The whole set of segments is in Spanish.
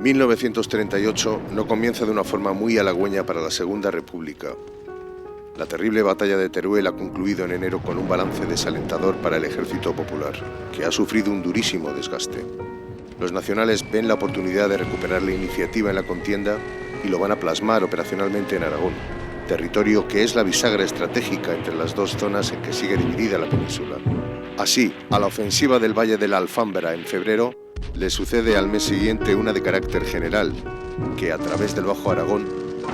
...1938 no comienza de una forma muy halagüeña para la Segunda República. La terrible batalla de Teruel ha concluido en enero con un balance desalentador para el Ejército Popular, que ha sufrido un durísimo desgaste. Los nacionales ven la oportunidad de recuperar la iniciativa en la contienda y lo van a plasmar operacionalmente en Aragón, territorio que es la bisagra estratégica entre las dos zonas en que sigue dividida la península. Así, a la ofensiva del Valle de la Alfambra en febrero, le sucede al mes siguiente una de carácter general, que a través del Bajo Aragón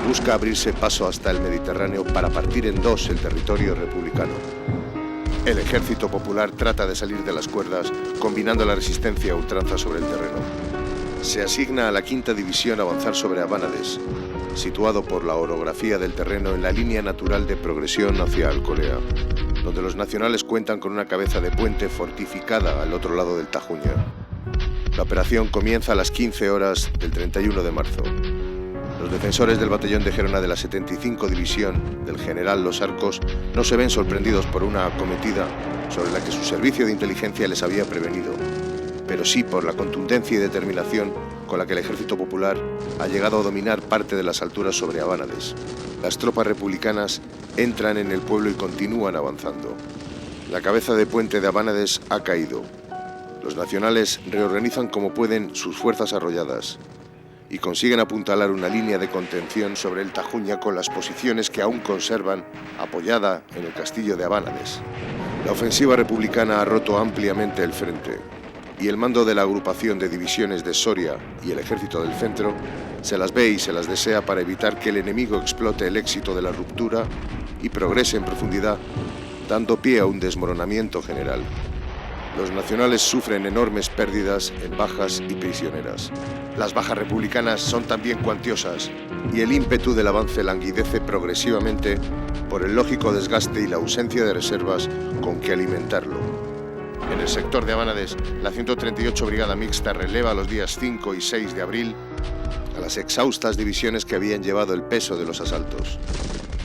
busca abrirse paso hasta el Mediterráneo para partir en dos el territorio republicano. El Ejército Popular trata de salir de las cuerdas, combinando la resistencia a ultranza sobre el terreno. Se asigna a la Quinta División avanzar sobre Abánades, situado por la orografía del terreno en la línea natural de progresión hacia Alcolea, donde los nacionales cuentan con una cabeza de puente fortificada al otro lado del Tajuña. La operación comienza a las 15 horas del 31 de marzo. Los defensores del batallón de Gerona de la 75 División del general Los Arcos no se ven sorprendidos por una acometida sobre la que su servicio de inteligencia les había prevenido, pero sí por la contundencia y determinación con la que el Ejército Popular ha llegado a dominar parte de las alturas sobre Abánades. Las tropas republicanas entran en el pueblo y continúan avanzando. La cabeza de puente de Abánades ha caído. Los nacionales reorganizan como pueden sus fuerzas arrolladas y consiguen apuntalar una línea de contención sobre el Tajuña con las posiciones que aún conservan apoyada en el castillo de Abánades. La ofensiva republicana ha roto ampliamente el frente y el mando de la agrupación de divisiones de Soria y el ejército del centro se las ve y se las desea para evitar que el enemigo explote el éxito de la ruptura y progrese en profundidad, dando pie a un desmoronamiento general. Los nacionales sufren enormes pérdidas en bajas y prisioneras. Las bajas republicanas son también cuantiosas y el ímpetu del avance languidece progresivamente por el lógico desgaste y la ausencia de reservas con que alimentarlo. En el sector de Abánades, la 138 Brigada Mixta releva los días 5 y 6 de abril a las exhaustas divisiones que habían llevado el peso de los asaltos.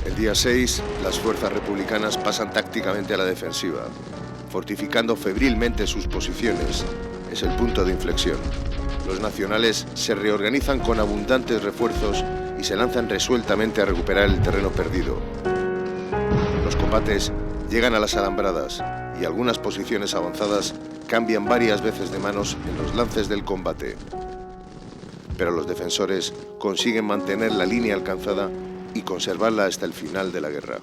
El día 6, las fuerzas republicanas pasan tácticamente a la defensiva, fortificando febrilmente sus posiciones. Es el punto de inflexión. Los nacionales se reorganizan con abundantes refuerzos y se lanzan resueltamente a recuperar el terreno perdido. Los combates llegan a las alambradas y algunas posiciones avanzadas cambian varias veces de manos en los lances del combate. Pero los defensores consiguen mantener la línea alcanzada y conservarla hasta el final de la guerra.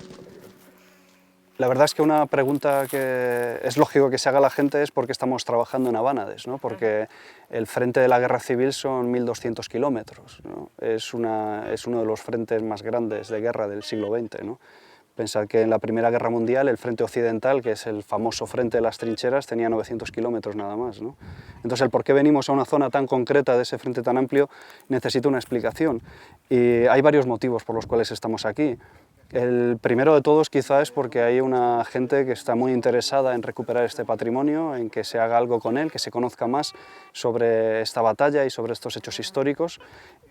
La verdad es que una pregunta que es lógico que se haga la gente es por qué estamos trabajando en Abánades, ¿no? Porque el frente de la guerra civil son 1.200 kilómetros, ¿no? Es uno de los frentes más grandes de guerra del siglo XX, ¿no? Pensad que en la Primera Guerra Mundial el frente occidental, que es el famoso frente de las trincheras, tenía 900 kilómetros nada más, ¿no? Entonces el por qué venimos a una zona tan concreta de ese frente tan amplio necesita una explicación. Y hay varios motivos por los cuales estamos aquí. El primero de todos quizá es porque hay una gente que está muy interesada en recuperar este patrimonio, en que se haga algo con él, que se conozca más sobre esta batalla y sobre estos hechos históricos,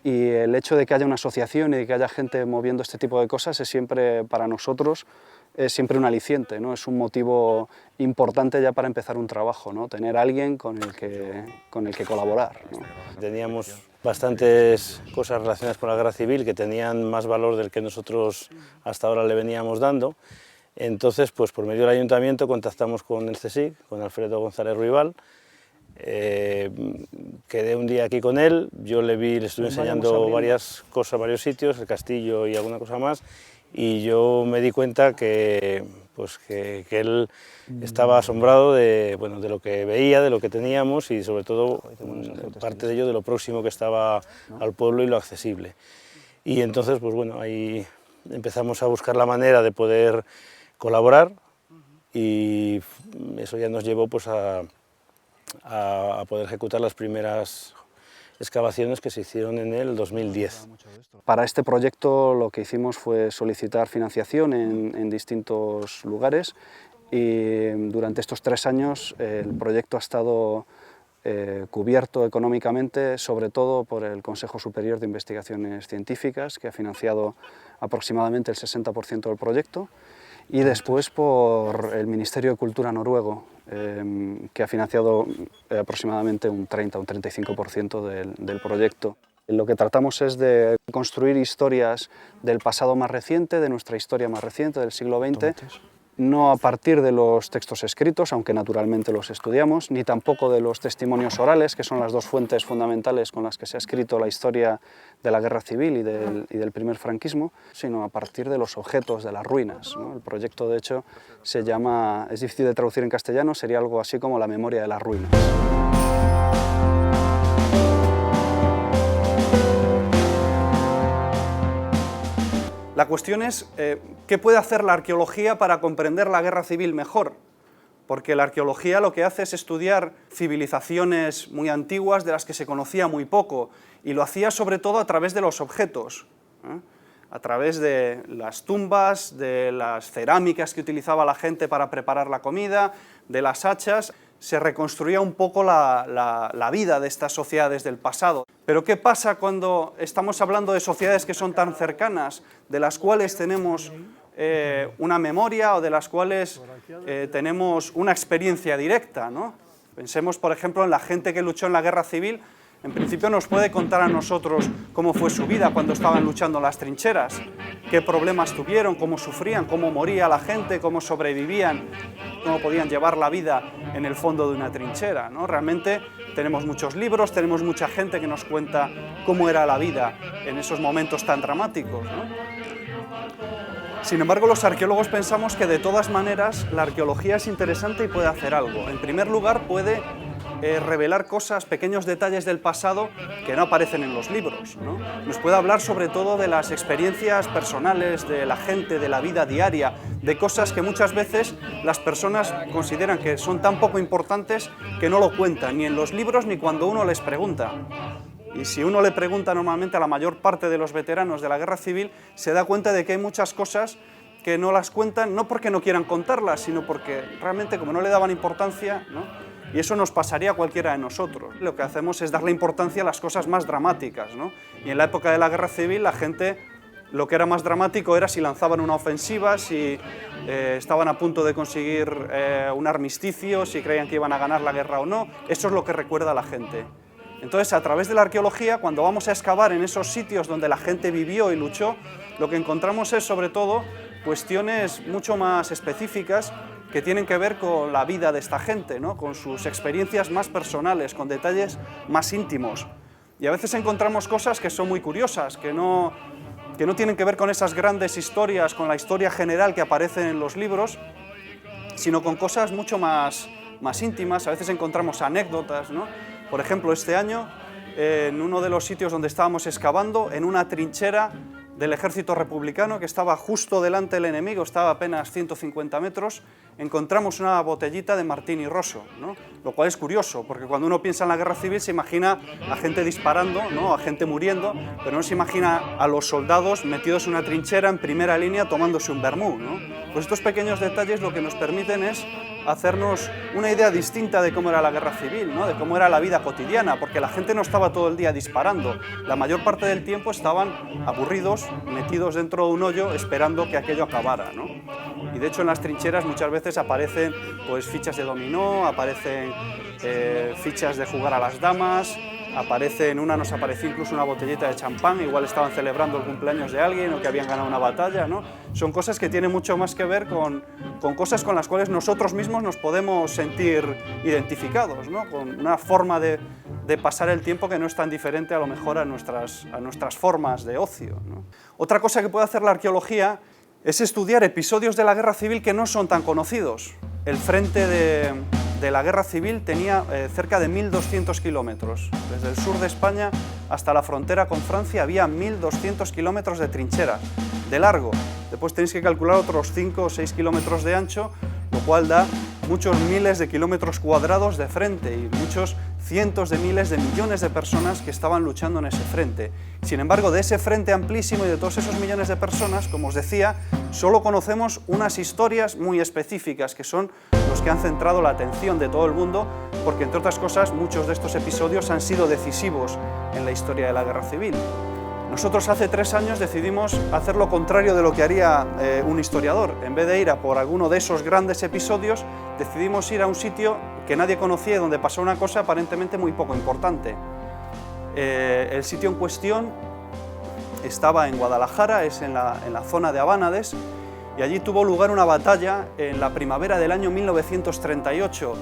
y el hecho de que haya una asociación y de que haya gente moviendo este tipo de cosas es siempre, para nosotros, es siempre un aliciente, ¿no? Es un motivo importante ya para empezar un trabajo, ¿no? Tener a alguien con el que colaborar, ¿no? Teníamos bastantes cosas relacionadas con la guerra civil que tenían más valor del que nosotros hasta ahora le veníamos dando. Entonces, pues por medio del ayuntamiento contactamos con el CSIC, con Alfredo González Ruibal. Quedé un día aquí con él, yo le estuve enseñando varias cosas, varios sitios, el castillo y alguna cosa más, y yo me di cuenta que él estaba asombrado de lo que veía, de lo que teníamos y sobre todo, parte de ello, de lo próximo que estaba al pueblo y lo accesible. Y entonces, pues bueno, ahí empezamos a buscar la manera de poder colaborar y eso ya nos llevó pues, a poder ejecutar las primeras excavaciones que se hicieron en el 2010. Para este proyecto lo que hicimos fue solicitar financiación en distintos lugares y durante estos 3 años el proyecto ha estado cubierto económicamente, sobre todo por el Consejo Superior de Investigaciones Científicas, que ha financiado aproximadamente el 60% del proyecto, y después por el Ministerio de Cultura noruego, que ha financiado aproximadamente un 30 o un 35% del proyecto. Lo que tratamos es de construir historias del pasado más reciente, de nuestra historia más reciente, del siglo XX, no a partir de los textos escritos, aunque naturalmente los estudiamos, ni tampoco de los testimonios orales, que son las 2 fuentes fundamentales con las que se ha escrito la historia de la guerra civil y del primer franquismo, sino a partir de los objetos, de las ruinas, ¿no? El proyecto, de hecho, se llama, es difícil de traducir en castellano, sería algo así como la memoria de las ruinas. La cuestión es, ¿qué puede hacer la arqueología para comprender la guerra civil mejor? Porque la arqueología lo que hace es estudiar civilizaciones muy antiguas de las que se conocía muy poco, y lo hacía sobre todo a través de los objetos, a través de las tumbas, de las cerámicas que utilizaba la gente para preparar la comida, de las hachas. Se reconstruía un poco la vida de estas sociedades del pasado. Pero ¿qué pasa cuando estamos hablando de sociedades que son tan cercanas, de las cuales tenemos una memoria o de las cuales tenemos una experiencia directa, ¿no? Pensemos, por ejemplo, en la gente que luchó en la guerra civil. En principio nos puede contar a nosotros cómo fue su vida cuando estaban luchando en las trincheras, qué problemas tuvieron, cómo sufrían, cómo moría la gente, cómo sobrevivían, cómo podían llevar la vida en el fondo de una trinchera, ¿no? Realmente tenemos muchos libros, tenemos mucha gente que nos cuenta cómo era la vida en esos momentos tan dramáticos, ¿no? Sin embargo, los arqueólogos pensamos que de todas maneras la arqueología es interesante y puede hacer algo. En primer lugar, puede revelar cosas, pequeños detalles del pasado que no aparecen en los libros, ¿no? Nos puede hablar sobre todo de las experiencias personales de la gente, de la vida diaria, de cosas que muchas veces las personas consideran que son tan poco importantes que no lo cuentan, ni en los libros ni cuando uno les pregunta. Y si uno le pregunta normalmente a la mayor parte de los veteranos de la guerra civil, se da cuenta de que hay muchas cosas que no las cuentan, no porque no quieran contarlas, sino porque realmente como no le daban importancia, ¿no? Y eso nos pasaría a cualquiera de nosotros. Lo que hacemos es darle importancia a las cosas más dramáticas, ¿no? Y en la época de la guerra civil la gente, lo que era más dramático era si lanzaban una ofensiva, si estaban a punto de conseguir un armisticio, si creían que iban a ganar la guerra o no. Eso es lo que recuerda a la gente. Entonces, a través de la arqueología, cuando vamos a excavar en esos sitios donde la gente vivió y luchó, lo que encontramos es, sobre todo, cuestiones mucho más específicas que tienen que ver con la vida de esta gente, ¿no? Con sus experiencias más personales, con detalles más íntimos. Y a veces encontramos cosas que son muy curiosas, que no tienen que ver con esas grandes historias, con la historia general que aparece en los libros, sino con cosas mucho más íntimas. A veces encontramos anécdotas, ¿no? Por ejemplo, este año, en uno de los sitios donde estábamos excavando, en una trinchera del ejército republicano que estaba justo delante del enemigo, estaba a apenas 150 metros, encontramos una botellita de Martini Rosso, ¿no? Lo cual es curioso, porque cuando uno piensa en la guerra civil se imagina a gente disparando, ¿no? A gente muriendo, pero no se imagina a los soldados metidos en una trinchera en primera línea tomándose un vermú, ¿no? Pues estos pequeños detalles lo que nos permiten es hacernos una idea distinta de cómo era la guerra civil, ¿no? De cómo era la vida cotidiana, porque la gente no estaba todo el día disparando, la mayor parte del tiempo estaban aburridos, metidos dentro de un hoyo esperando que aquello acabara, ¿no? Y de hecho en las trincheras muchas veces aparecen pues, fichas de dominó, aparecen fichas de jugar a las damas, en una nos apareció incluso una botellita de champán, igual estaban celebrando el cumpleaños de alguien o que habían ganado una batalla, ¿no? Son cosas que tienen mucho más que ver con cosas con las cuales nosotros mismos nos podemos sentir identificados, ¿no? Con una forma de pasar el tiempo que no es tan diferente a lo mejor a nuestras formas de ocio, ¿no? Otra cosa que puede hacer la arqueología es estudiar episodios de la guerra civil que no son tan conocidos. El frente de la guerra civil tenía cerca de 1.200 kilómetros. Desde el sur de España hasta la frontera con Francia había 1.200 kilómetros de trincheras, de largo. Después tenéis que calcular otros 5 o 6 kilómetros de ancho, lo cual da muchos miles de kilómetros cuadrados de frente y muchos cientos de miles de millones de personas que estaban luchando en ese frente. Sin embargo, de ese frente amplísimo y de todos esos millones de personas, como os decía, solo conocemos unas historias muy específicas, que son los que han centrado la atención de todo el mundo, porque entre otras cosas muchos de estos episodios han sido decisivos en la historia de la Guerra Civil. Nosotros hace 3 años decidimos hacer lo contrario de lo que haría un historiador. En vez de ir a por alguno de esos grandes episodios, decidimos ir a un sitio que nadie conocía y donde pasó una cosa aparentemente muy poco importante. El sitio en cuestión estaba en Guadalajara, es en la zona de Abánades, y allí tuvo lugar una batalla en la primavera del año 1938.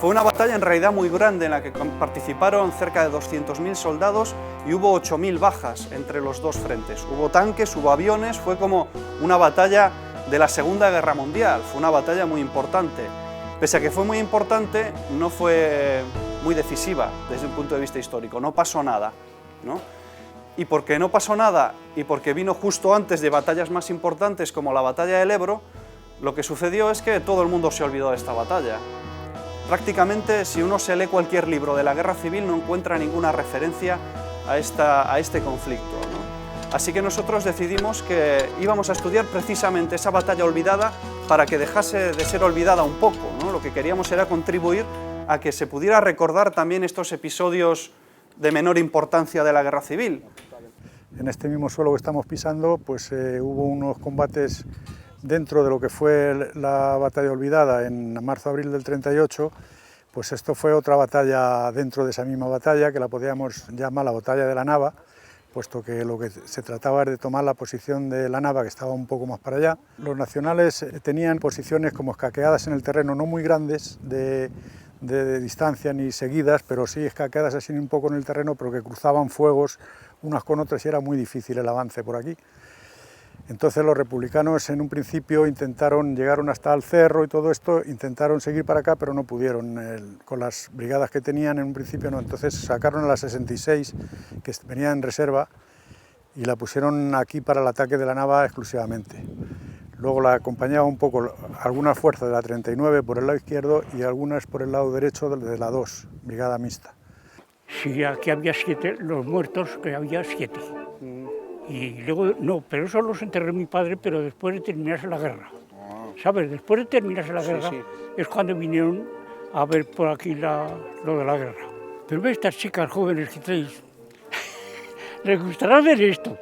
Fue una batalla en realidad muy grande en la que participaron cerca de 200.000 soldados y hubo 8.000 bajas entre los dos frentes. Hubo tanques, hubo aviones, fue como una batalla de la Segunda Guerra Mundial, fue una batalla muy importante. Pese a que fue muy importante, no fue muy decisiva desde un punto de vista histórico, no pasó nada, ¿no? Y porque no pasó nada y porque vino justo antes de batallas más importantes como la batalla del Ebro, lo que sucedió es que todo el mundo se olvidó de esta batalla. Prácticamente, si uno se lee cualquier libro de la Guerra Civil, no encuentra ninguna referencia a este conflicto, ¿no? Así que nosotros decidimos que íbamos a estudiar precisamente esa batalla olvidada para que dejase de ser olvidada un poco, ¿no? Lo que queríamos era contribuir a que se pudiera recordar también estos episodios de menor importancia de la Guerra Civil. En este mismo suelo que estamos pisando, pues hubo unos combates dentro de lo que fue la batalla olvidada en marzo-abril del 38, pues esto fue otra batalla dentro de esa misma batalla, que la podíamos llamar la batalla de la Nava, puesto que lo que se trataba era de tomar la posición de la Nava, que estaba un poco más para allá. Los nacionales tenían posiciones como escaqueadas en el terreno, no muy grandes de distancia ni seguidas, pero sí escaqueadas así un poco en el terreno, pero que cruzaban fuegos unas con otras y era muy difícil el avance por aquí. Entonces los republicanos en un principio llegaron hasta el cerro y todo esto, intentaron seguir para acá, pero no pudieron, con las brigadas que tenían en un principio no. Entonces sacaron a la 66, que venía en reserva, y la pusieron aquí para el ataque de la Nava exclusivamente. Luego la acompañaba un poco algunas fuerzas de la 39 por el lado izquierdo y algunas por el lado derecho de la 2, brigada mixta. Sí, aquí había 7, los muertos que había 7. Y luego, no, pero eso los enterró mi padre, pero después de terminarse la guerra. ¿Sabes? Después de terminarse la guerra, sí. Es cuando vinieron a ver por aquí lo de la guerra. Pero ve estas chicas jóvenes que tenéis, les gustará ver esto.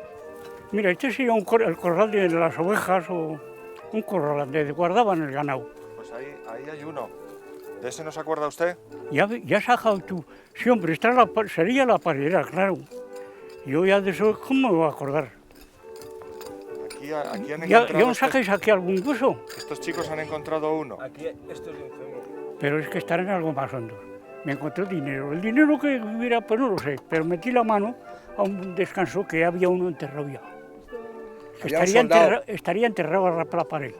Mira, este sería el corral de las ovejas o un corral donde guardaban el ganado. Pues ahí hay uno. ¿De ese no se acuerda usted? Ya has sacado tú. Sí, hombre, sería la parera, claro. Yo ya de eso, ¿cómo me voy a acordar? Aquí han encontrado... ¿Ya os sacáis aquí algún hueso? Estos chicos han encontrado uno. Aquí esto es de un cebo. Pero es que estarán algo más hondos. Me encontré dinero. El dinero que hubiera, pues no lo sé, pero metí la mano a un descanso que había uno enterrado ya. Estaría enterrado a la pared.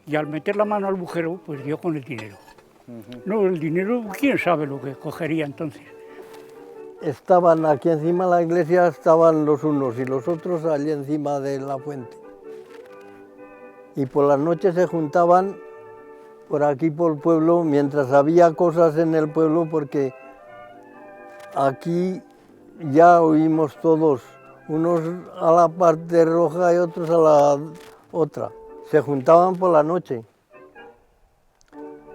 Y al meter la mano al agujero, pues dio con el dinero. No, el dinero, quién sabe lo que cogería entonces. Estaban aquí encima de la iglesia, estaban los unos y los otros allí encima de la fuente. Y por las noches se juntaban por aquí por el pueblo, mientras había cosas en el pueblo, porque aquí ya oímos todos, unos a la parte roja y otros a la otra. Se juntaban por la noche.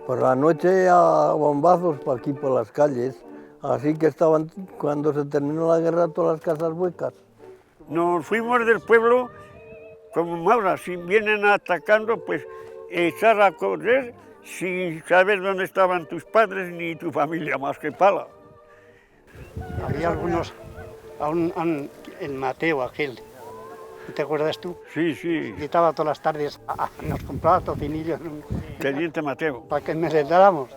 Por la noche a bombazos por aquí por las calles. Así que estaban, cuando se terminó la guerra, todas las casas huecas. Nos fuimos del pueblo, como ahora, si vienen atacando, pues echar a correr sin saber dónde estaban tus padres ni tu familia, más que pala. Había algunos, el Mateo aquel, ¿te acuerdas tú? Sí, sí. Gritaba todas las tardes, nos compraba tocinillos. Teniente Mateo. Para que merendáramos.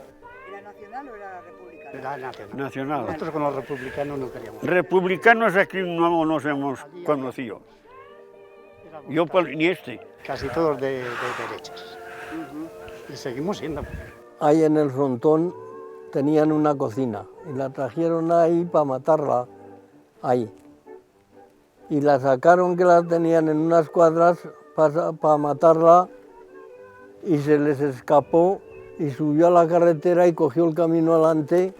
¿Era nacional o era republicano? Era nacional. Nacional. Nosotros con los republicanos no queríamos. Republicanos aquí no nos hemos conocido. Yo ni este. Casi todos de derechas. Y seguimos siendo. Ahí en el frontón tenían una cocina y la trajeron ahí para matarla, ahí. Y la sacaron, que la tenían en unas cuadras para matarla, y se les escapó y subió a la carretera y cogió el camino adelante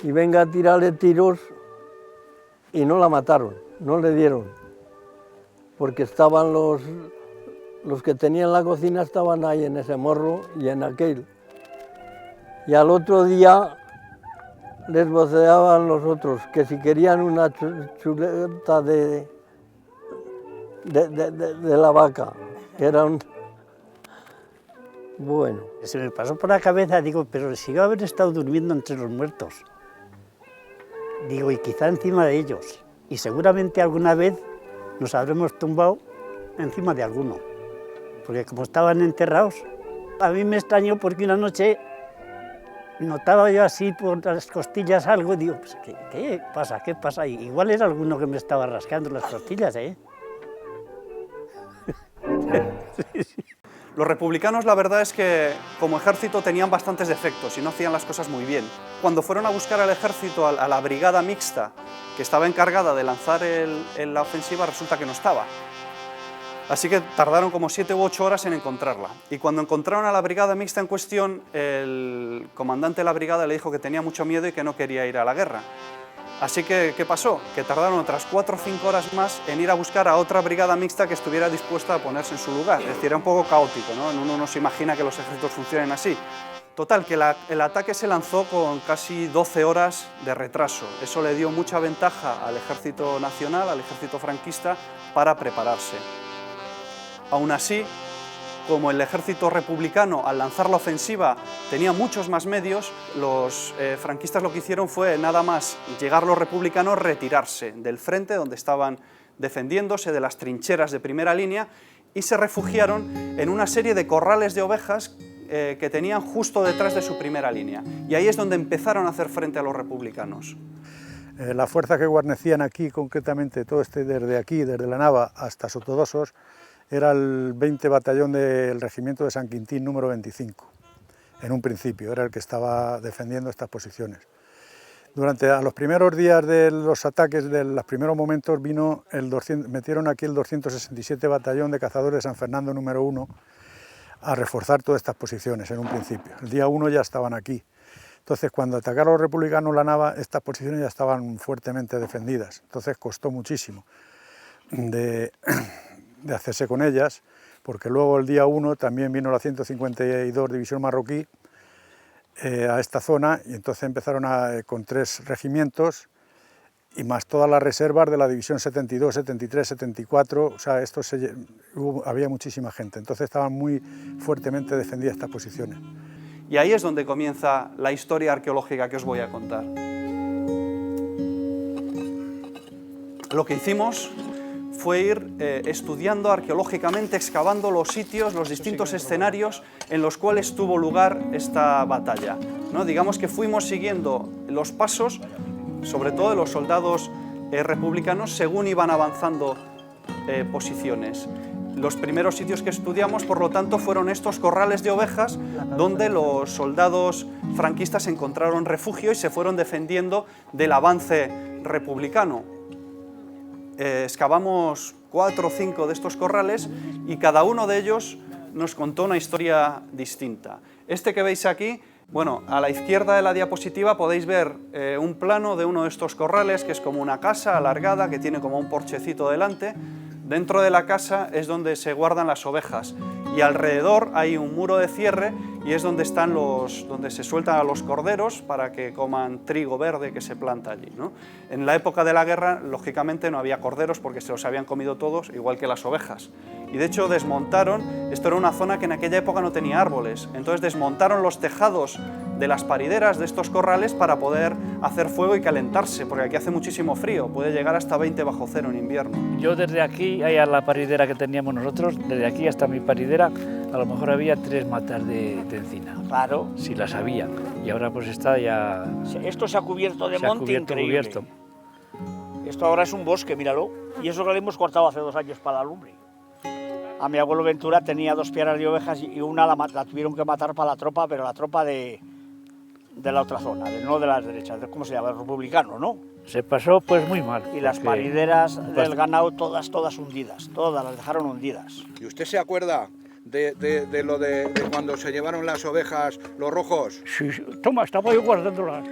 y venga a tirarle tiros y no la mataron, no le dieron, porque estaban los que tenían la cocina estaban ahí en ese morro y en aquel. Y al otro día les voceaban los otros que si querían una chuleta de la vaca, que era un... Bueno. Se me pasó por la cabeza, digo, pero si yo haber estado durmiendo entre los muertos, digo, y quizá encima de ellos, y seguramente alguna vez nos habremos tumbado encima de alguno, porque como estaban enterrados, a mí me extrañó porque una noche notaba yo así por las costillas algo, digo, pues, ¿qué pasa? ¿Qué pasa? Y igual era alguno que me estaba rascando las costillas, ¿eh? Los republicanos, la verdad es que como ejército tenían bastantes defectos y no hacían las cosas muy bien. Cuando fueron a buscar al ejército, a la brigada mixta que estaba encargada de lanzar la ofensiva, resulta que no estaba. Así que tardaron como 7 u 8 horas en encontrarla. Y cuando encontraron a la brigada mixta en cuestión, el comandante de la brigada le dijo que tenía mucho miedo y que no quería ir a la guerra. Así que, ¿qué pasó? Que tardaron otras 4 o 5 horas más en ir a buscar a otra brigada mixta que estuviera dispuesta a ponerse en su lugar. Es decir, era un poco caótico, ¿no? Uno no se imagina que los ejércitos funcionen así. Total, que el ataque se lanzó con casi 12 horas de retraso. Eso le dio mucha ventaja al ejército nacional, al ejército franquista, para prepararse. Aún así, como el ejército republicano, al lanzar la ofensiva, tenía muchos más medios, los franquistas lo que hicieron fue nada más llegar los republicanos, retirarse del frente donde estaban defendiéndose, de las trincheras de primera línea, y se refugiaron en una serie de corrales de ovejas que tenían justo detrás de su primera línea. Y ahí es donde empezaron a hacer frente a los republicanos. La fuerza que guarnecían aquí, concretamente todo desde aquí, desde La Nava hasta Sotodosos, era el 20 batallón del regimiento de San Quintín número 25, en un principio, era el que estaba defendiendo estas posiciones. A los primeros días de los ataques, de los primeros momentos, metieron aquí el 267 batallón de cazadores de San Fernando número 1 a reforzar todas estas posiciones en un principio. El día 1 ya estaban aquí. Entonces, cuando atacaron los republicanos La Nava, estas posiciones ya estaban fuertemente defendidas. Entonces, costó muchísimo de hacerse con ellas, porque luego el día 1 también vino la 152 División Marroquí a esta zona, y entonces empezaron con 3 regimientos y más todas las reservas de la División 72, 73, 74, o sea, había muchísima gente, entonces estaban muy fuertemente defendidas estas posiciones. Y ahí es donde comienza la historia arqueológica que os voy a contar. Lo que hicimos fue ir estudiando arqueológicamente, excavando los sitios, los distintos escenarios en los cuales tuvo lugar esta batalla, ¿no? Digamos que fuimos siguiendo los pasos, sobre todo de los soldados republicanos, según iban avanzando posiciones. Los primeros sitios que estudiamos, por lo tanto, fueron estos corrales de ovejas donde los soldados franquistas encontraron refugio y se fueron defendiendo del avance republicano. Excavamos 4 o 5 de estos corrales y cada uno de ellos nos contó una historia distinta. Este que veis aquí, bueno, a la izquierda de la diapositiva podéis ver un plano de uno de estos corrales, que es como una casa alargada que tiene como un porchecito delante. Dentro de la casa es donde se guardan las ovejas y alrededor hay un muro de cierre y es donde se sueltan a los corderos para que coman trigo verde que se planta allí, ¿no? En la época de la guerra, lógicamente, no había corderos porque se los habían comido todos, igual que las ovejas. Y de hecho desmontaron, esto era una zona que en aquella época no tenía árboles, entonces desmontaron los tejados de las parideras de estos corrales para poder hacer fuego y calentarse, porque aquí hace muchísimo frío, puede llegar hasta 20 bajo cero en invierno. Yo desde aquí, ahí a la paridera que teníamos nosotros, desde aquí hasta mi paridera, a lo mejor había 3 matas de encina. Claro. Si las había. Y ahora pues está ya... Esto se ha cubierto de monte increíble. Esto ahora es un bosque, míralo. Y eso que lo hemos cortado hace 2 años para la lumbre. A mi abuelo Ventura tenía 2 piaras de ovejas y una la tuvieron que matar para la tropa, pero la tropa de la otra zona, no de las derechas, ¿cómo se llama? El republicano, ¿no? Se pasó pues muy mal. Y las parideras del ganado todas hundidas, todas las dejaron hundidas. ¿Y usted se acuerda de cuando se llevaron las ovejas los rojos? Sí, toma, estaba yo guardándolas.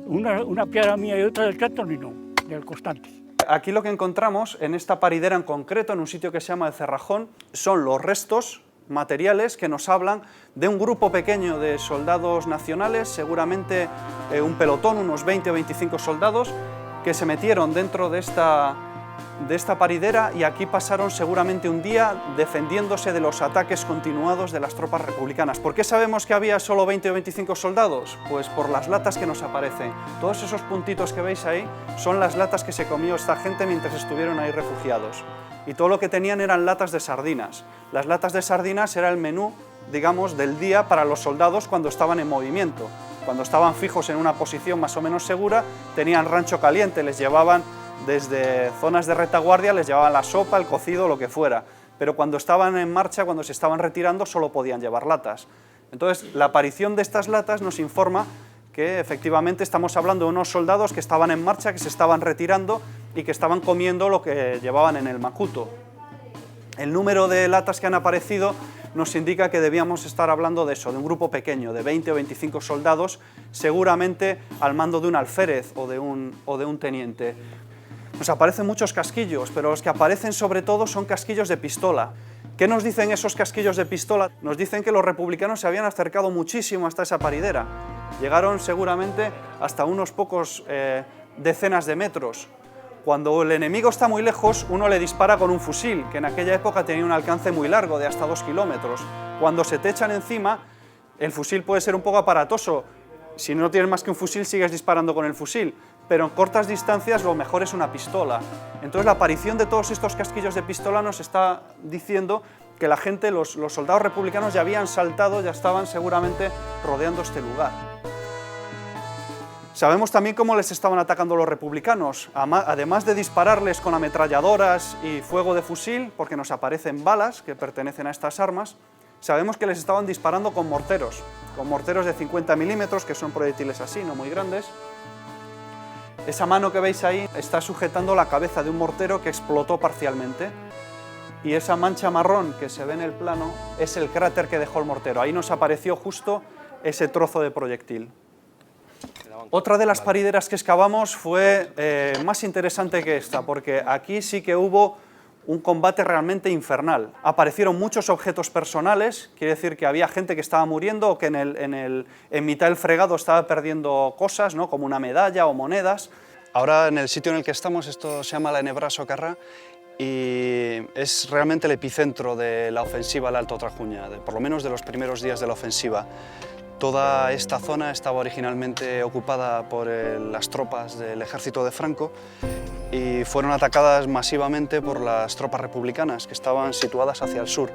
Una piedra mía y otra del Cattonino, del Constante. Aquí lo que encontramos en esta paridera en concreto, en un sitio que se llama El Cerrajón, son los restos materiales que nos hablan de un grupo pequeño de soldados nacionales, seguramente un pelotón, unos 20 o 25 soldados, que se metieron dentro de esta paridera y aquí pasaron seguramente un día defendiéndose de los ataques continuados de las tropas republicanas. ¿Por qué sabemos que había solo 20 o 25 soldados? Pues por las latas que nos aparecen. Todos esos puntitos que veis ahí son las latas que se comió esta gente mientras estuvieron ahí refugiados. Y todo lo que tenían eran latas de sardinas. Las latas de sardinas era el menú, digamos, del día para los soldados cuando estaban en movimiento. Cuando estaban fijos en una posición más o menos segura, tenían rancho caliente, les llevaban desde zonas de retaguardia, les llevaban la sopa, el cocido, lo que fuera. Pero cuando estaban en marcha, cuando se estaban retirando, solo podían llevar latas. Entonces, la aparición de estas latas nos informa que efectivamente estamos hablando de unos soldados que estaban en marcha, que se estaban retirando y que estaban comiendo lo que llevaban en el macuto. El número de latas que han aparecido nos indica que debíamos estar hablando de eso, de un grupo pequeño, de 20 o 25 soldados, seguramente al mando de un alférez o de un teniente. Nos aparecen muchos casquillos, pero los que aparecen sobre todo son casquillos de pistola. ¿Qué nos dicen esos casquillos de pistola? Nos dicen que los republicanos se habían acercado muchísimo hasta esa paridera. Llegaron seguramente hasta unos pocos decenas de metros. Cuando el enemigo está muy lejos, uno le dispara con un fusil, que en aquella época tenía un alcance muy largo, de hasta 2 kilómetros. Cuando se te echan encima, el fusil puede ser un poco aparatoso. Si no tienes más que un fusil, sigues disparando con el fusil. Pero en cortas distancias lo mejor es una pistola. Entonces la aparición de todos estos casquillos de pistola nos está diciendo que la gente, los soldados republicanos ya habían saltado, ya estaban seguramente rodeando este lugar. Sabemos también cómo les estaban atacando los republicanos, además de dispararles con ametralladoras y fuego de fusil, porque nos aparecen balas que pertenecen a estas armas, sabemos que les estaban disparando con morteros de 50 milímetros, que son proyectiles así, no muy grandes. Esa mano que veis ahí está sujetando la cabeza de un mortero que explotó parcialmente. Y esa mancha marrón que se ve en el plano es el cráter que dejó el mortero. Ahí nos apareció justo ese trozo de proyectil. Otra de las parideras que excavamos fue más interesante que esta, porque aquí sí que hubo un combate realmente infernal. Aparecieron muchos objetos personales, quiere decir que había gente que estaba muriendo o que en mitad del fregado estaba perdiendo cosas, ¿no? Como una medalla o monedas. Ahora en el sitio en el que estamos, esto se llama la Enebra Socarrá y es realmente el epicentro de la ofensiva al Alto Trajuña, por lo menos de los primeros días de la ofensiva. Toda esta zona estaba originalmente ocupada por las tropas del ejército de Franco y fueron atacadas masivamente por las tropas republicanas que estaban situadas hacia el sur.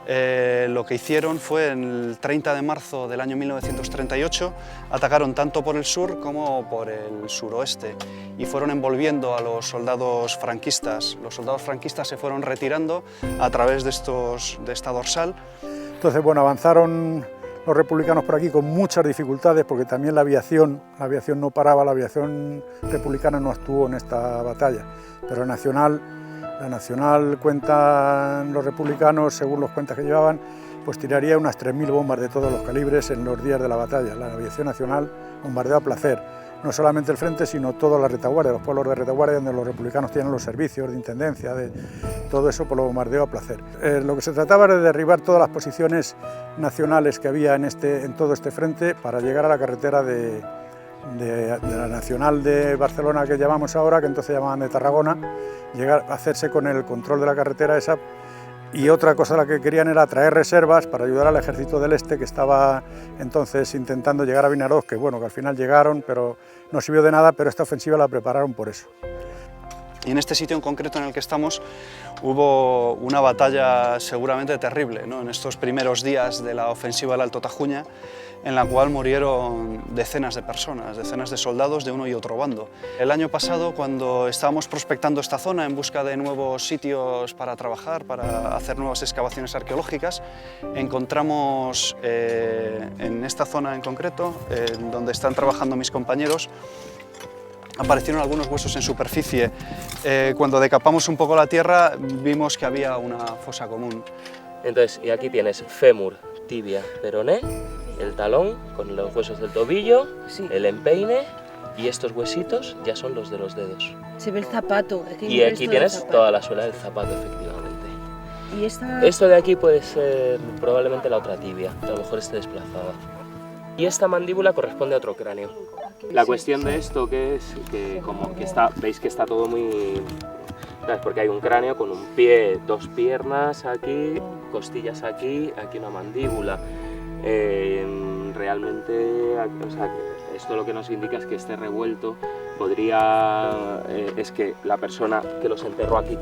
Lo que hicieron fue, el 30 de marzo del año 1938, atacaron tanto por el sur como por el suroeste y fueron envolviendo a los soldados franquistas. Los soldados franquistas se fueron retirando a través de esta dorsal. Entonces, bueno, avanzaron los republicanos por aquí con muchas dificultades porque también la aviación no paraba, la aviación republicana no actuó en esta batalla, pero la nacional cuentan los republicanos, según los cuentas que llevaban, pues tiraría unas 3.000 bombas de todos los calibres en los días de la batalla. La aviación nacional bombardeó a placer, no solamente el frente, sino toda la retaguardia, los pueblos de retaguardia donde los republicanos tienen los servicios de intendencia, de todo eso, pues lo bombardeó a placer. Lo que se trataba era de derribar todas las posiciones nacionales que había en todo este frente para llegar a la carretera de la Nacional de Barcelona que llamamos ahora, que entonces llamaban de Tarragona, llegar a hacerse con el control de la carretera esa. Y otra cosa la que querían era traer reservas para ayudar al ejército del este que estaba entonces intentando llegar a Vinaroz, que bueno, que al final llegaron, pero no sirvió de nada, pero esta ofensiva la prepararon por eso. Y en este sitio en concreto en el que estamos hubo una batalla seguramente terrible, ¿no? En estos primeros días de la ofensiva del Alto Tajuña, en la cual murieron decenas de personas, decenas de soldados de uno y otro bando. El año pasado, cuando estábamos prospectando esta zona en busca de nuevos sitios para trabajar, para hacer nuevas excavaciones arqueológicas, encontramos en esta zona en concreto, donde están trabajando mis compañeros, aparecieron algunos huesos en superficie. Cuando decapamos un poco la tierra, vimos que había una fosa común. Entonces, y aquí tienes fémur, tibia, peroné, el talón con los huesos del tobillo, el empeine, y estos huesitos ya son los de los dedos. Se ve el zapato. Y aquí tienes toda la suela del zapato, efectivamente. ¿Y esta? Esto de aquí puede ser probablemente la otra tibia, a lo mejor esté desplazada. Y esta mandíbula corresponde a otro cráneo. La cuestión de esto que es que como que está, veis que está todo muy... ¿sabes? Porque hay un cráneo con un pie, dos piernas aquí, costillas aquí, aquí una mandíbula. Realmente, o sea, esto lo que nos indica es que este revuelto podría... es que la persona que los enterró aquí,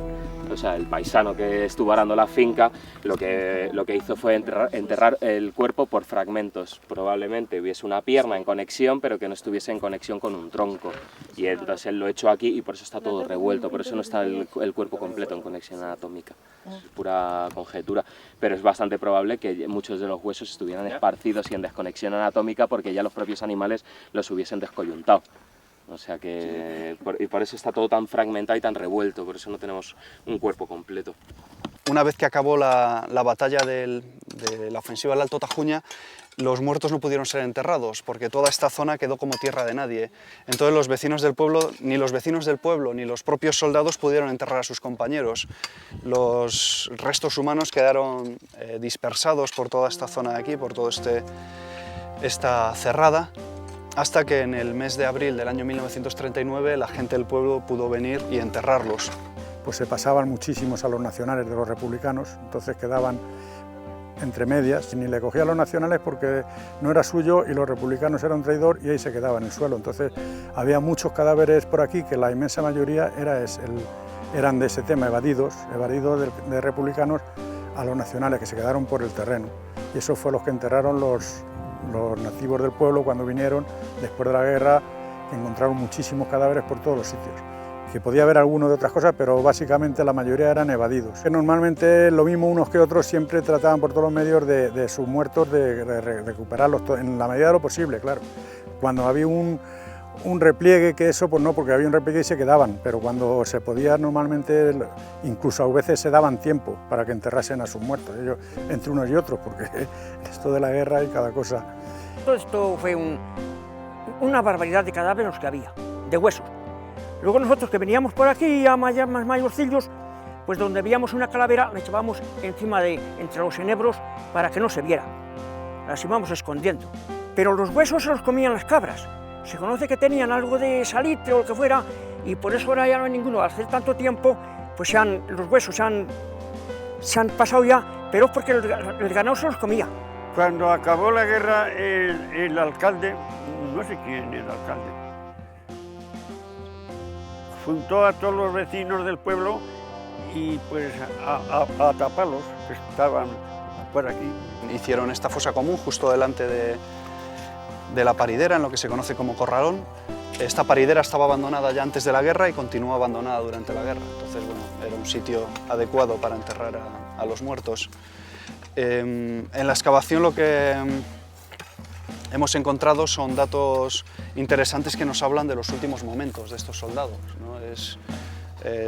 o sea, el paisano que estuvo arando la finca, lo que hizo fue enterrar el cuerpo por fragmentos. Probablemente hubiese una pierna en conexión, pero que no estuviese en conexión con un tronco. Y entonces él lo echó aquí y por eso está todo revuelto, por eso no está el cuerpo completo en conexión anatómica. Es pura conjetura, pero es bastante probable que muchos de los huesos estuvieran esparcidos y en desconexión anatómica porque ya los propios animales los hubiesen descoyuntado. O sea que, y por eso está todo tan fragmentado y tan revuelto, por eso no tenemos un cuerpo completo. Una vez que acabó la batalla de la ofensiva del Alto Tajuña, los muertos no pudieron ser enterrados porque toda esta zona quedó como tierra de nadie. Entonces los vecinos del pueblo, ni los propios soldados pudieron enterrar a sus compañeros. Los restos humanos quedaron dispersados por toda esta zona de aquí, por toda esta cerrada, hasta que en el mes de abril del año 1939 la gente del pueblo pudo venir y enterrarlos. Pues se pasaban muchísimos a los nacionales de los republicanos, entonces quedaban entre medias, ni le cogía a los nacionales porque no era suyo y los republicanos eran un traidor y ahí se quedaba en el suelo. Entonces había muchos cadáveres por aquí que la inmensa mayoría eran de ese tema, evadidos de republicanos a los nacionales que se quedaron por el terreno. Y eso fue los que enterraron los nativos del pueblo cuando vinieron después de la guerra, que encontraron muchísimos cadáveres por todos los sitios. Que podía haber alguno de otras cosas, pero básicamente la mayoría eran evadidos. Normalmente lo mismo unos que otros siempre trataban por todos los medios de sus muertos de recuperarlos en la medida de lo posible, claro. Cuando había un repliegue, que eso, pues no, porque había un repliegue y se quedaban, pero cuando se podía normalmente, incluso a veces se daban tiempo para que enterrasen a sus muertos, ellos, entre unos y otros, porque esto de la guerra y cada cosa. Todo esto fue una barbaridad de cadáveres que había, de huesos. Luego nosotros que veníamos por aquí, ya más mayorcillos, pues donde veíamos una calavera la echábamos entre los enebros para que no se viera. Las íbamos escondiendo. Pero los huesos se los comían las cabras. Se conoce que tenían algo de salitre o lo que fuera, y por eso ahora ya no hay ninguno. Al hacer tanto tiempo, pues los huesos se han pasado ya, pero es porque el ganado se los comía. Cuando acabó la guerra, el alcalde, no sé quién era el alcalde, juntó a todos los vecinos del pueblo y pues a taparlos, que estaban por aquí. Hicieron esta fosa común justo delante de la paridera, en lo que se conoce como corralón. Esta paridera estaba abandonada ya antes de la guerra y continuó abandonada durante la guerra. Entonces, bueno, era un sitio adecuado para enterrar a los muertos. En la excavación lo que hemos encontrado son datos interesantes que nos hablan de los últimos momentos de estos soldados, ¿no?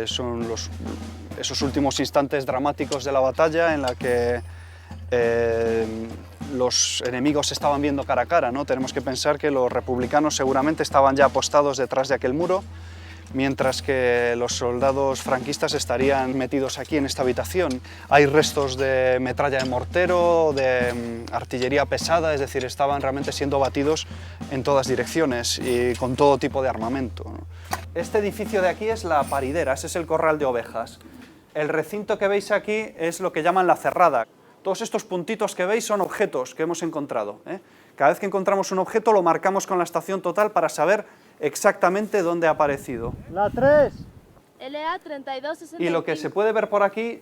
Son esos últimos instantes dramáticos de la batalla en la que los enemigos se estaban viendo cara a cara, ¿no? Tenemos que pensar que los republicanos seguramente estaban ya apostados detrás de aquel muro, mientras que los soldados franquistas estarían metidos aquí en esta habitación. Hay restos de metralla de mortero, de artillería pesada, es decir, estaban realmente siendo batidos en todas direcciones y con todo tipo de armamento, ¿no? Este edificio de aquí es la paridera, ese es el corral de ovejas. El recinto que veis aquí es lo que llaman la cerrada. Todos estos puntitos que veis son objetos que hemos encontrado, ¿eh? Cada vez que encontramos un objeto lo marcamos con la estación total para saber exactamente dónde ha aparecido. La 3. LA 3265. Y lo que se puede ver por aquí,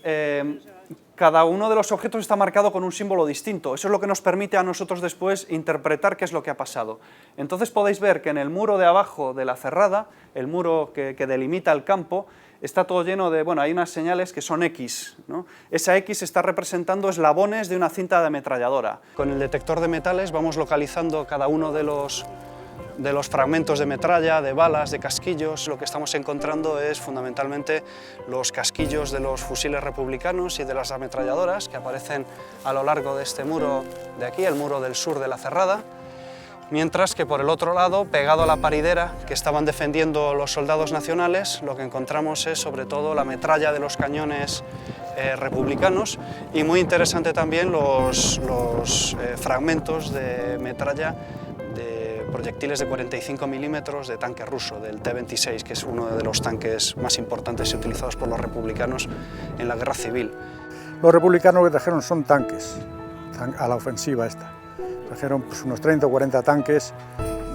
cada uno de los objetos está marcado con un símbolo distinto. Eso es lo que nos permite a nosotros después interpretar qué es lo que ha pasado. Entonces podéis ver que en el muro de abajo de la cerrada, el muro que delimita el campo, está todo lleno de, bueno, hay unas señales que son X, ¿no? Esa X está representando eslabones de una cinta de ametralladora. Con el detector de metales vamos localizando cada uno de los de los fragmentos de metralla, de balas, de casquillos. Lo que estamos encontrando es fundamentalmente los casquillos de los fusiles republicanos y de las ametralladoras que aparecen a lo largo de este muro de aquí, el muro del sur de la Cerrada, mientras que por el otro lado, pegado a la paridera que estaban defendiendo los soldados nacionales, lo que encontramos es sobre todo la metralla de los cañones republicanos y muy interesante también los fragmentos de metralla de proyectiles de 45 milímetros de tanque ruso, del T-26, que es uno de los tanques más importantes y utilizados por los republicanos en la guerra civil. Los republicanos lo que trajeron son tanques a la ofensiva esta. Trajeron pues, unos 30 o 40 tanques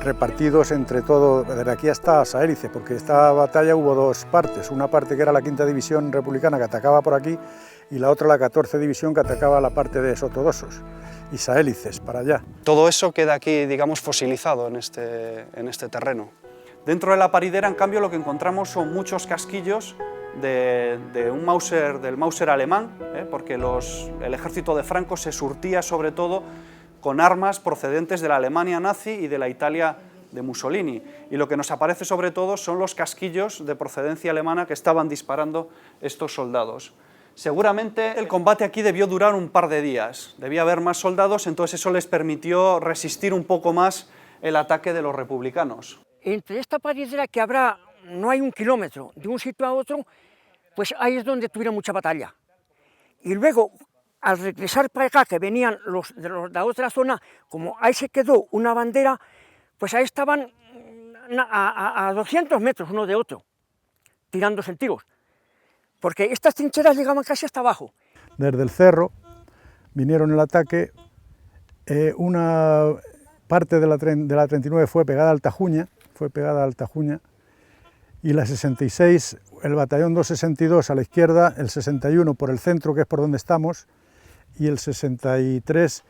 repartidos entre todo, desde aquí hasta Saélice, porque esta batalla hubo dos partes, una parte que era la 5ª División Republicana que atacaba por aquí y la otra la 14ª División que atacaba la parte de Sotodosos y Saélices para allá. Todo eso queda aquí, digamos, fosilizado en este terreno. Dentro de la paridera, en cambio, lo que encontramos son muchos casquillos del Mauser alemán, porque el ejército de Franco se surtía sobre todo con armas procedentes de la Alemania nazi y de la Italia de Mussolini. Y lo que nos aparece sobre todo son los casquillos de procedencia alemana que estaban disparando estos soldados. Seguramente el combate aquí debió durar un par de días, debía haber más soldados, entonces eso les permitió resistir un poco más el ataque de los republicanos. Entre esta paridera que habrá, no hay 1 kilómetro, de un sitio a otro, pues ahí es donde tuvieron mucha batalla. Y luego, al regresar para acá, que venían los de la otra zona, como ahí se quedó una bandera, pues ahí estaban a 200 metros uno de otro, tirándose tiros, porque estas trincheras llegaban casi hasta abajo. Desde el cerro vinieron el ataque, una parte de la 39 fue pegada al Tajuña, y la 66, el batallón 262 a la izquierda, el 61 por el centro, que es por donde estamos, y el 63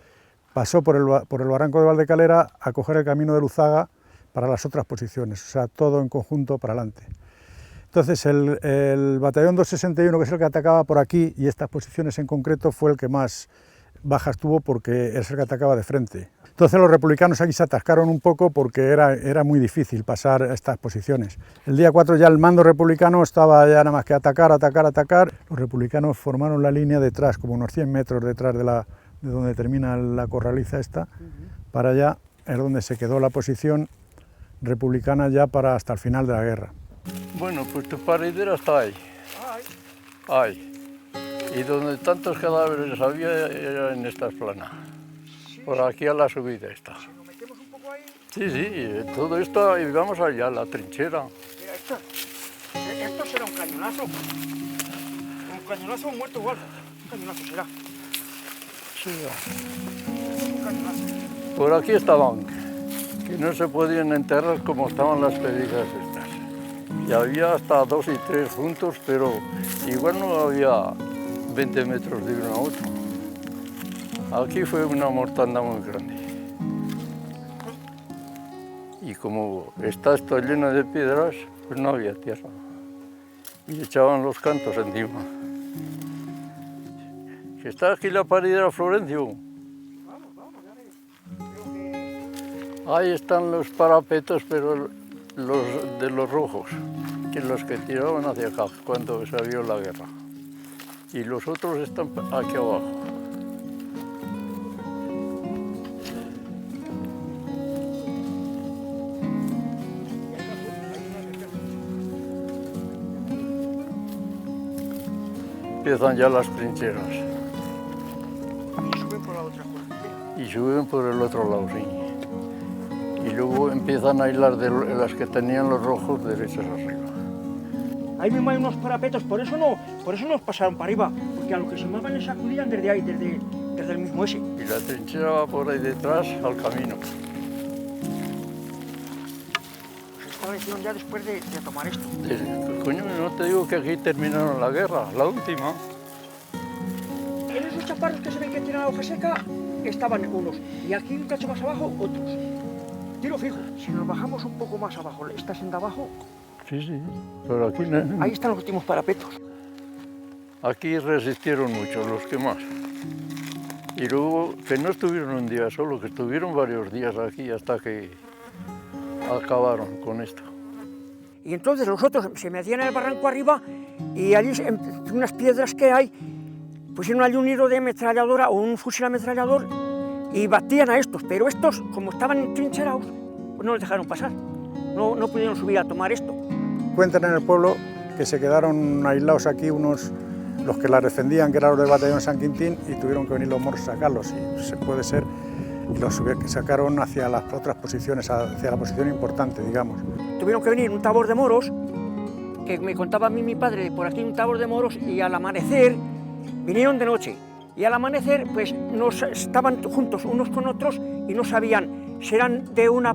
pasó por el barranco de Valdecalera a coger el camino de Luzaga para las otras posiciones, o sea, todo en conjunto para adelante. Entonces el batallón 261, que es el que atacaba por aquí, y estas posiciones en concreto, fue el que más bajas tuvo porque es el que atacaba de frente. Entonces los republicanos aquí se atascaron un poco porque era muy difícil pasar estas posiciones. El día 4 ya el mando republicano estaba ya nada más que atacar. Los republicanos formaron la línea detrás, como unos 100 metros detrás de donde termina la corraliza esta, para allá es donde se quedó la posición republicana ya para hasta el final de la guerra. Bueno, pues tu paridera está ahí. Ahí. Y donde tantos cadáveres había era en esta plana. Por aquí a la subida está. ¿Nos metemos un poco ahí? Sí, todo esto, y vamos allá, la trinchera. Mira, esto será un cañonazo. Un cañonazo muerto igual. Un cañonazo será. Sí. Un cañonazo. Por aquí estaban, que no se podían enterrar como estaban las pedidas estas. Y había hasta 2 y 3 juntos, pero igual no había 20 metros de uno a otro. Aquí fue una mortandad muy grande. Y como está esto lleno de piedras, pues no había tierra. Y echaban los cantos encima. Que está aquí la paridera Florencio. Ahí están los parapetos, pero los de los rojos, que los que tiraban hacia acá cuando se vio la guerra. Y los otros están aquí abajo. Empiezan ya las trincheras. Y suben por la otra cuerda. Y suben por el otro lado, sí. Y luego empiezan a hilar de las que tenían los rojos derechas arriba. Ahí mismo hay unos parapetos, por eso nos pasaron para arriba, porque a lo que se muevan les sacudían desde ahí, desde el mismo ese. Y la trinchera va por ahí detrás al camino. Esta lección ya después de tomar esto. Coño, no te digo que aquí terminaron la guerra, la última. En esos chaparros que se ven que tienen la hoja seca, estaban unos, y aquí un cacho más abajo, otros. Tiro fijo, si nos bajamos un poco más abajo, esta senda abajo... Sí, sí, pero aquí no. Ahí están los últimos parapetos. Aquí resistieron mucho, los que más. Y luego, que no estuvieron un día solo, que estuvieron varios días aquí hasta que acabaron con esto. Y entonces los otros se metían en el barranco arriba y allí, en unas piedras que hay, pusieron allí un hilo de ametralladora o un fusil ametrallador y batían a estos, pero estos, como estaban trincherados, pues no les dejaron pasar, no pudieron subir a tomar esto. Cuentan en el pueblo que se quedaron aislados aquí unos, los que la defendían, que eran los del batallón San Quintín, y tuvieron que venir los moros a sacarlos, y se puede ser, y los sacaron hacia las otras posiciones, hacia la posición importante, digamos. Tuvieron que venir un tabor de moros, que me contaba a mí mi padre, por aquí un tabor de moros, y al amanecer vinieron de noche. Y al amanecer, pues estaban juntos unos con otros y no sabían si eran de una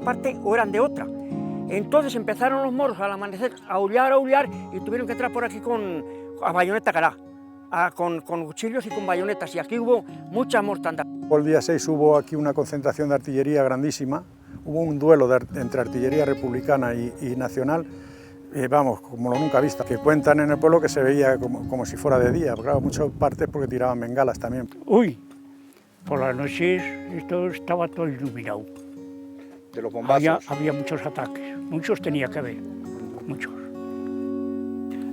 parte o eran de otra. Entonces empezaron los moros al amanecer a aullar y tuvieron que entrar por aquí a bayoneta cará, con cuchillos y con bayonetas. Y aquí hubo mucha mortandad. El día 6 hubo aquí una concentración de artillería grandísima. Hubo un duelo entre artillería republicana y nacional. Vamos, como lo nunca visto, que cuentan en el pueblo que se veía como si fuera de día, claro, muchas partes porque tiraban bengalas también. Uy, por las noches esto estaba todo iluminado. De los bombazos. Había muchos ataques, muchos tenía que haber, muchos.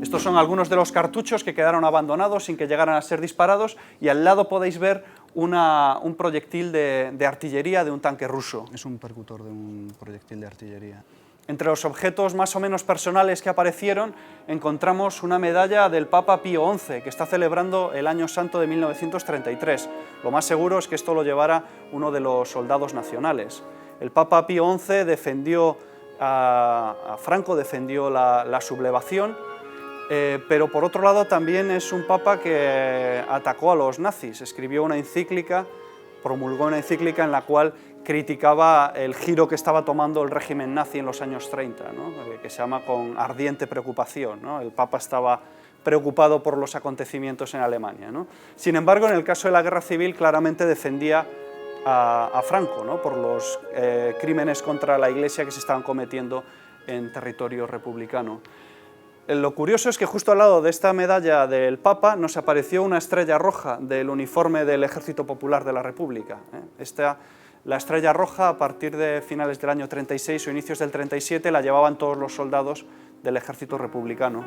Estos son algunos de los cartuchos que quedaron abandonados sin que llegaran a ser disparados, y al lado podéis ver un proyectil de artillería de un tanque ruso. Es un percutor de un proyectil de artillería. Entre los objetos más o menos personales que aparecieron encontramos una medalla del Papa Pío XI, que está celebrando el Año Santo de 1933. Lo más seguro es que esto lo llevara uno de los soldados nacionales. El Papa Pío XI defendió a Franco, defendió la sublevación, pero por otro lado también es un papa que atacó a los nazis. Escribió una encíclica, promulgó una encíclica en la cual criticaba el giro que estaba tomando el régimen nazi en los años 30, ¿no? Que se llama Con ardiente preocupación, ¿no? El Papa estaba preocupado por los acontecimientos en Alemania, ¿no? Sin embargo, en el caso de la guerra civil claramente defendía a Franco, ¿no? Por los crímenes contra la Iglesia que se estaban cometiendo en territorio republicano. Lo curioso es que justo al lado de esta medalla del Papa nos apareció una estrella roja del uniforme del Ejército Popular de la República. La estrella roja, a partir de finales del año 36 o inicios del 37, la llevaban todos los soldados del ejército republicano.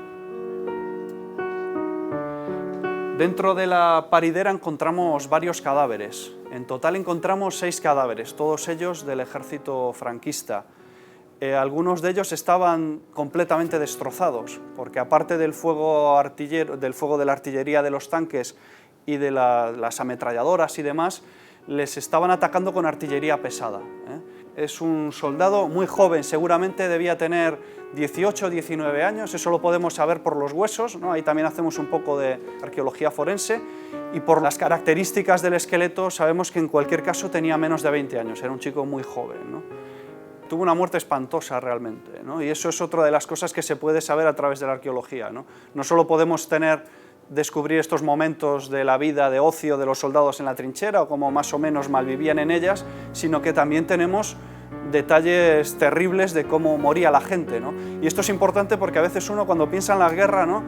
Dentro de la paridera encontramos varios cadáveres. En total encontramos 6 cadáveres, todos ellos del ejército franquista. Algunos de ellos estaban completamente destrozados, porque aparte del fuego de la artillería de los tanques y de las ametralladoras y demás, les estaban atacando con artillería pesada. Es un soldado muy joven, seguramente debía tener 18 o 19 años, eso lo podemos saber por los huesos, ¿no? Ahí también hacemos un poco de arqueología forense, y por las características del esqueleto sabemos que en cualquier caso tenía menos de 20 años, era un chico muy joven, ¿no? Tuvo una muerte espantosa realmente, ¿no? Y eso es otra de las cosas que se puede saber a través de la arqueología, ¿no? No solo podemos descubrir estos momentos de la vida de ocio de los soldados en la trinchera o cómo más o menos malvivían en ellas, sino que también tenemos detalles terribles de cómo moría la gente, ¿no? Y esto es importante porque a veces uno cuando piensa en la guerra, ¿no?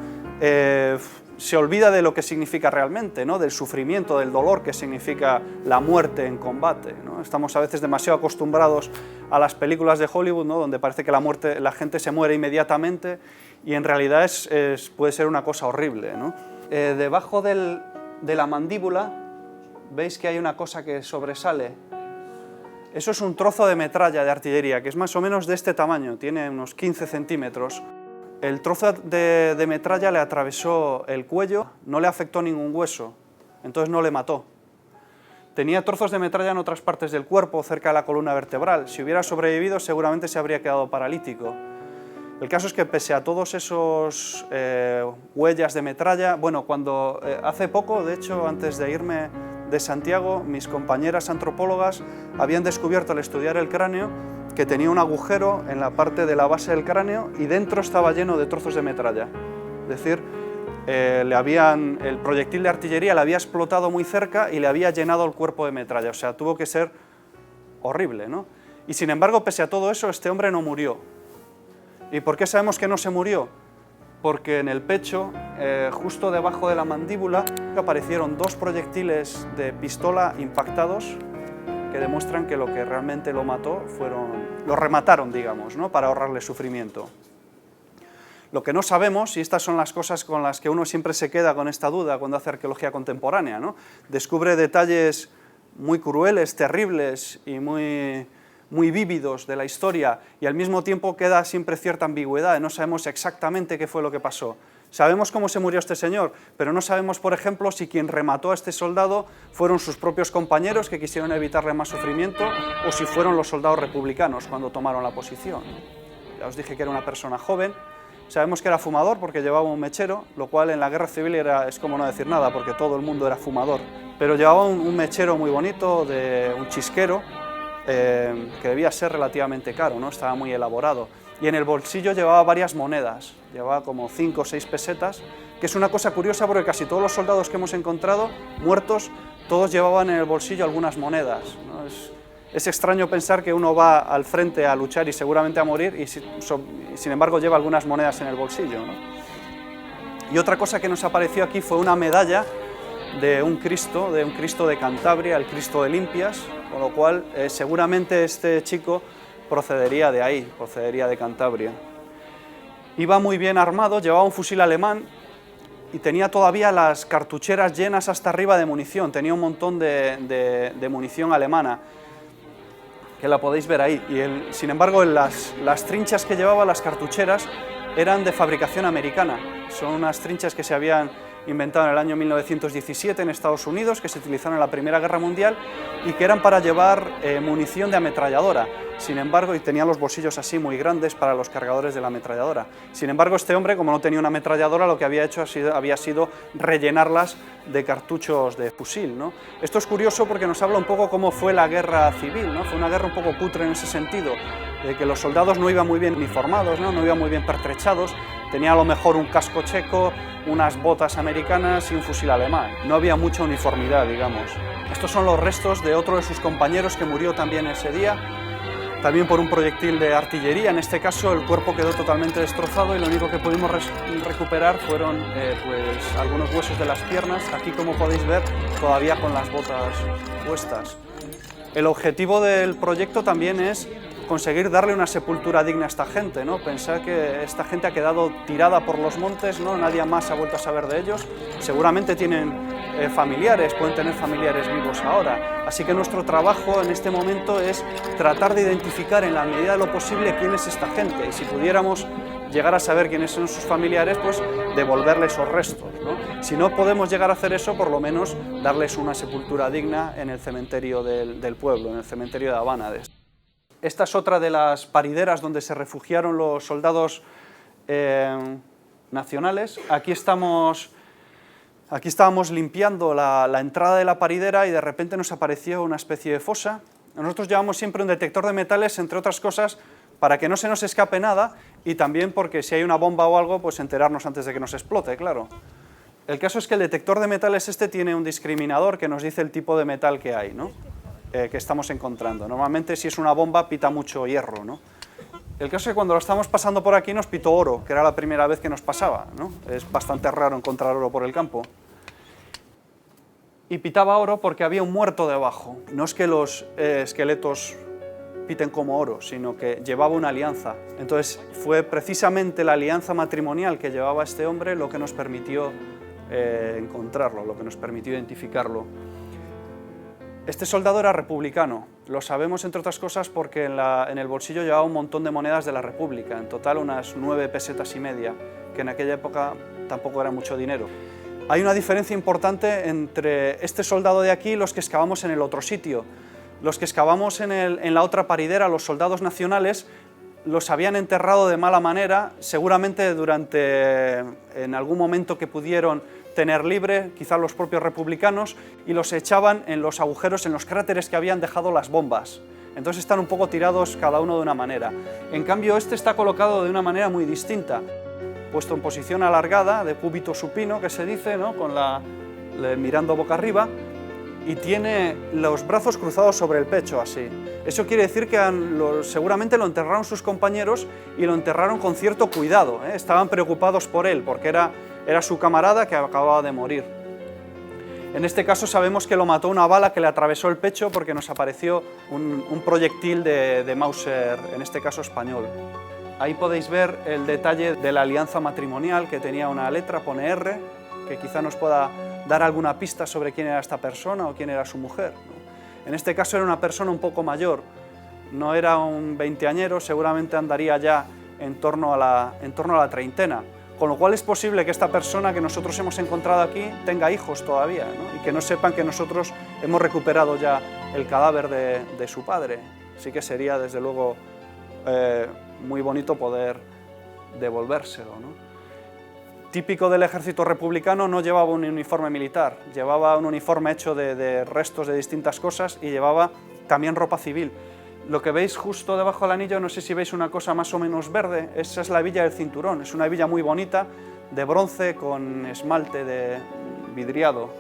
Se olvida de lo que significa realmente, ¿no? Del sufrimiento, del dolor que significa la muerte en combate, ¿no? Estamos a veces demasiado acostumbrados a las películas de Hollywood, ¿no? Donde parece que la gente se muere inmediatamente, y en realidad puede ser una cosa horrible, ¿no? Debajo de la mandíbula veis que hay una cosa que sobresale. Eso es un trozo de metralla de artillería, que es más o menos de este tamaño, tiene unos 15 centímetros. El trozo de metralla le atravesó el cuello, no le afectó ningún hueso, entonces no le mató. Tenía trozos de metralla en otras partes del cuerpo, cerca de la columna vertebral. Si hubiera sobrevivido, seguramente se habría quedado paralítico. El caso es que pese a todos esos huellas de metralla, bueno, hace poco, de hecho, antes de irme de Santiago, mis compañeras antropólogas habían descubierto al estudiar el cráneo que tenía un agujero en la parte de la base del cráneo y dentro estaba lleno de trozos de metralla. Es decir, el proyectil de artillería le había explotado muy cerca y le había llenado el cuerpo de metralla, o sea, tuvo que ser horrible, ¿no? Y sin embargo, pese a todo eso, este hombre no murió. ¿Y por qué sabemos que no se murió? Porque en el pecho, justo debajo de la mandíbula, aparecieron 2 proyectiles de pistola impactados que demuestran que lo que realmente lo mató lo remataron, digamos, ¿no? Para ahorrarle sufrimiento. Lo que no sabemos, y estas son las cosas con las que uno siempre se queda con esta duda cuando hace arqueología contemporánea, ¿no? Descubre detalles muy crueles, terribles y muy vívidos de la historia, y al mismo tiempo queda siempre cierta ambigüedad, no sabemos exactamente qué fue lo que pasó. Sabemos cómo se murió este señor, pero no sabemos, por ejemplo, si quien remató a este soldado fueron sus propios compañeros que quisieron evitarle más sufrimiento, o si fueron los soldados republicanos cuando tomaron la posición. Ya os dije que era una persona joven. Sabemos que era fumador porque llevaba un mechero, lo cual en la guerra civil es como no decir nada, porque todo el mundo era fumador. Pero llevaba un mechero muy bonito, de un chisquero, que debía ser relativamente caro, ¿no? Estaba muy elaborado. Y en el bolsillo llevaba varias monedas, llevaba como 5 o 6 pesetas, que es una cosa curiosa porque casi todos los soldados que hemos encontrado, muertos, todos llevaban en el bolsillo algunas monedas, ¿no? Es extraño pensar que uno va al frente a luchar y seguramente a morir y sin embargo lleva algunas monedas en el bolsillo, ¿no? Y otra cosa que nos apareció aquí fue una medalla de un Cristo de Cantabria, el Cristo de Limpias, con lo cual seguramente este chico procedería de ahí, procedería de Cantabria. Iba muy bien armado, llevaba un fusil alemán y tenía todavía las cartucheras llenas hasta arriba de munición, tenía un montón de munición alemana, que la podéis ver ahí, y sin embargo las trinchas que llevaba, las cartucheras, eran de fabricación americana. Son unas trinchas que se habían inventado en el año 1917 en Estados Unidos, que se utilizaron en la Primera Guerra Mundial y que eran para llevar munición de ametralladora. Sin embargo, y tenían los bolsillos así muy grandes para los cargadores de la ametralladora. Sin embargo, este hombre, como no tenía una ametralladora, lo que había hecho había sido rellenarlas de cartuchos de fusil, ¿no? Esto es curioso porque nos habla un poco cómo fue la guerra civil, ¿no? Fue una guerra un poco cutre en ese sentido, de que los soldados no iban muy bien uniformados, ¿no? No iban muy bien pertrechados, tenía a lo mejor un casco checo, unas botas americanas y un fusil alemán. No había mucha uniformidad, digamos. Estos son los restos de otro de sus compañeros que murió también ese día, también por un proyectil de artillería. En este caso el cuerpo quedó totalmente destrozado y lo único que pudimos recuperar fueron pues, algunos huesos de las piernas, aquí como podéis ver todavía con las botas puestas. El objetivo del proyecto también es conseguir darle una sepultura digna a esta gente, ¿no? Pensar que esta gente ha quedado tirada por los montes, ¿no? Nadie más ha vuelto a saber de ellos, seguramente tienen familiares, pueden tener familiares vivos ahora, así que nuestro trabajo en este momento es tratar de identificar en la medida de lo posible quién es esta gente, y si pudiéramos llegar a saber quiénes son sus familiares, pues devolverles esos restos, ¿no? Si no podemos llegar a hacer eso, por lo menos darles una sepultura digna en el cementerio del pueblo, en el cementerio de Abánades. Esta es otra de las parideras donde se refugiaron los soldados nacionales. Aquí estábamos limpiando la entrada de la paridera y de repente nos apareció una especie de fosa. Nosotros llevamos siempre un detector de metales, entre otras cosas, para que no se nos escape nada y también porque si hay una bomba o algo, pues enterarnos antes de que nos explote, claro. El caso es que el detector de metales tiene un discriminador que nos dice el tipo de metal que hay, ¿no? Que estamos encontrando. Normalmente si es una bomba pita mucho hierro, ¿no? El caso es que cuando lo estamos pasando por aquí nos pitó oro, que era la primera vez que nos pasaba, ¿no? Es bastante raro encontrar oro por el campo. Y pitaba oro porque había un muerto debajo. No es que los esqueletos piten como oro, sino que llevaba una alianza. Entonces fue precisamente la alianza matrimonial que llevaba este hombre lo que nos permitió encontrarlo, lo que nos permitió identificarlo. Este soldado era republicano, lo sabemos entre otras cosas porque en el bolsillo llevaba un montón de monedas de la República, en total unas 9 pesetas y media, que en aquella época tampoco era mucho dinero. Hay una diferencia importante entre este soldado de aquí y los que excavamos en el otro sitio. Los que excavamos en la otra paridera, los soldados nacionales, los habían enterrado de mala manera, seguramente en algún momento que pudieron tener libre, quizás los propios republicanos, y los echaban en los agujeros, en los cráteres que habían dejado las bombas. Entonces están un poco tirados cada uno de una manera. En cambio este está colocado de una manera muy distinta, puesto en posición alargada, de cúbito supino, que se dice, ¿no? Mirando boca arriba, y tiene los brazos cruzados sobre el pecho, así. Eso quiere decir que seguramente lo enterraron sus compañeros y lo enterraron con cierto cuidado, ¿eh? Estaban preocupados por él, porque era su camarada que acababa de morir. En este caso sabemos que lo mató una bala que le atravesó el pecho porque nos apareció un proyectil de Mauser, en este caso español. Ahí podéis ver el detalle de la alianza matrimonial, que tenía una letra, pone R, que quizá nos pueda dar alguna pista sobre quién era esta persona o quién era su mujer, ¿no? En este caso era una persona un poco mayor, no era un veinteañero, seguramente andaría ya en torno a la treintena, con lo cual es posible que esta persona que nosotros hemos encontrado aquí tenga hijos todavía, ¿no? Y que no sepan que nosotros hemos recuperado ya el cadáver de su padre. Así que sería desde luego muy bonito poder devolvérselo, ¿no? Típico del ejército republicano, no llevaba un uniforme militar, llevaba un uniforme hecho de restos de distintas cosas y llevaba también ropa civil. Lo que veis justo debajo del anillo, no sé si veis una cosa más o menos verde, esa es la hebilla del cinturón, es una hebilla muy bonita, de bronce con esmalte de vidriado.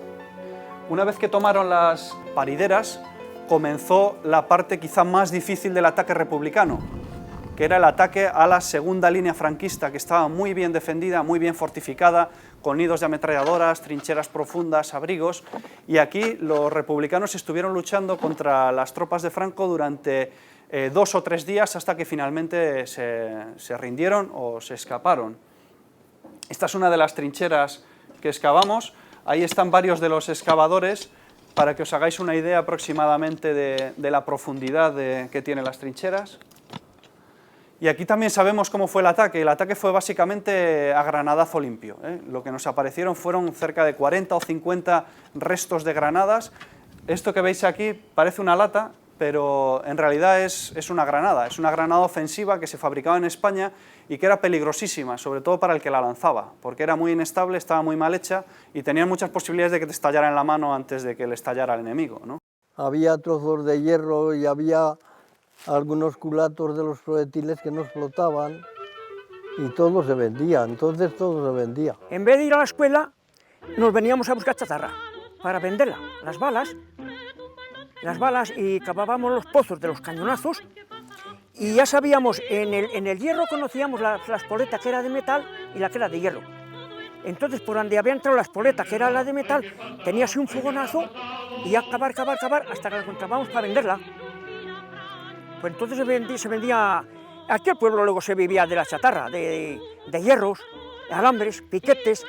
Una vez que tomaron las parideras, comenzó la parte quizá más difícil del ataque republicano, que era el ataque a la segunda línea franquista, que estaba muy bien defendida, muy bien fortificada, con nidos de ametralladoras, trincheras profundas, abrigos, y aquí los republicanos estuvieron luchando contra las tropas de Franco durante 2 o 3 días hasta que finalmente se rindieron o se escaparon. Esta es una de las trincheras que excavamos, ahí están varios de los excavadores para que os hagáis una idea aproximadamente de la profundidad que tienen las trincheras. Y aquí también sabemos cómo fue el ataque fue básicamente a granadazo limpio, ¿eh? Lo que nos aparecieron fueron cerca de 40 o 50 restos de granadas. Esto que veis aquí parece una lata, pero en realidad es una granada ofensiva que se fabricaba en España y que era peligrosísima, sobre todo para el que la lanzaba, porque era muy inestable, estaba muy mal hecha y tenía muchas posibilidades de que te estallara en la mano antes de que le estallara al enemigo, ¿no? Había trozos de hierro y había algunos culatos de los proyectiles que no explotaban y todo se vendía, entonces todo se vendía. En vez de ir a la escuela, nos veníamos a buscar chatarra para venderla, las balas, y cavábamos los pozos de los cañonazos y ya sabíamos, en el hierro conocíamos la espoleta que era de metal y la que era de hierro. Entonces, por donde había entrado la espoleta, que era la de metal, tenía así un fogonazo y a cavar hasta que la encontrábamos para venderla. Pues entonces se vendía, aquí el pueblo luego se vivía de la chatarra, de hierros, de alambres, piquetes.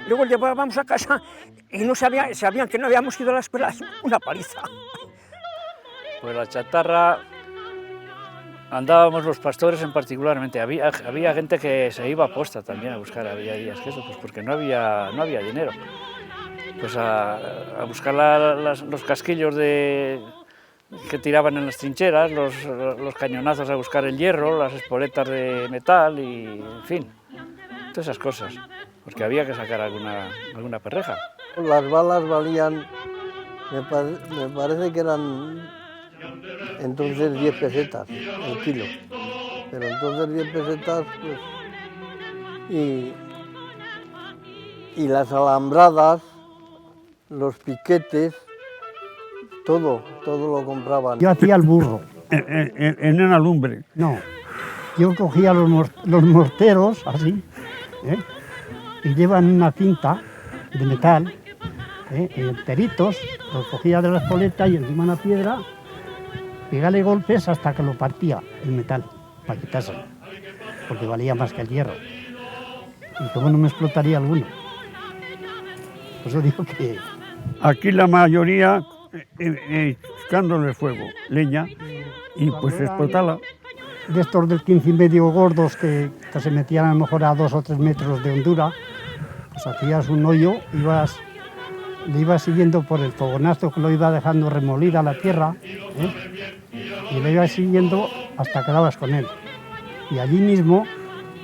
Luego llevábamos a casa y no sabían que no habíamos ido a la escuela, una paliza. Pues la chatarra, andábamos los pastores particularmente, había gente que se iba a posta también a buscar, había días que eso, pues porque no había dinero. Pues a buscar los casquillos que tiraban en las trincheras, los cañonazos a buscar el hierro, las espoletas de metal y, en fin, todas esas cosas, porque había que sacar alguna perreja. Las balas valían, me parece que eran entonces 10 pesetas el kilo, pero entonces 10 pesetas, pues, y las alambradas, los piquetes, todo lo compraban. Yo hacía el burro. En una lumbre. No, yo cogía los morteros, así, y llevan una cinta de metal, enteritos, los cogía de la espoleta y encima una piedra, pegale golpes hasta que lo partía el metal, para quitárselo, porque valía más que el hierro. Y como no me explotaría alguno. Por eso digo que... Aquí la mayoría... echándole fuego, leña, y pues explotarla. De estos del 15,5 gordos que se metían a lo mejor a 2 o 3 metros de hondura, pues hacías un hoyo, le ibas siguiendo por el fogonazo que lo iba dejando remolida la tierra, y lo ibas siguiendo hasta que dabas con él. Y allí mismo,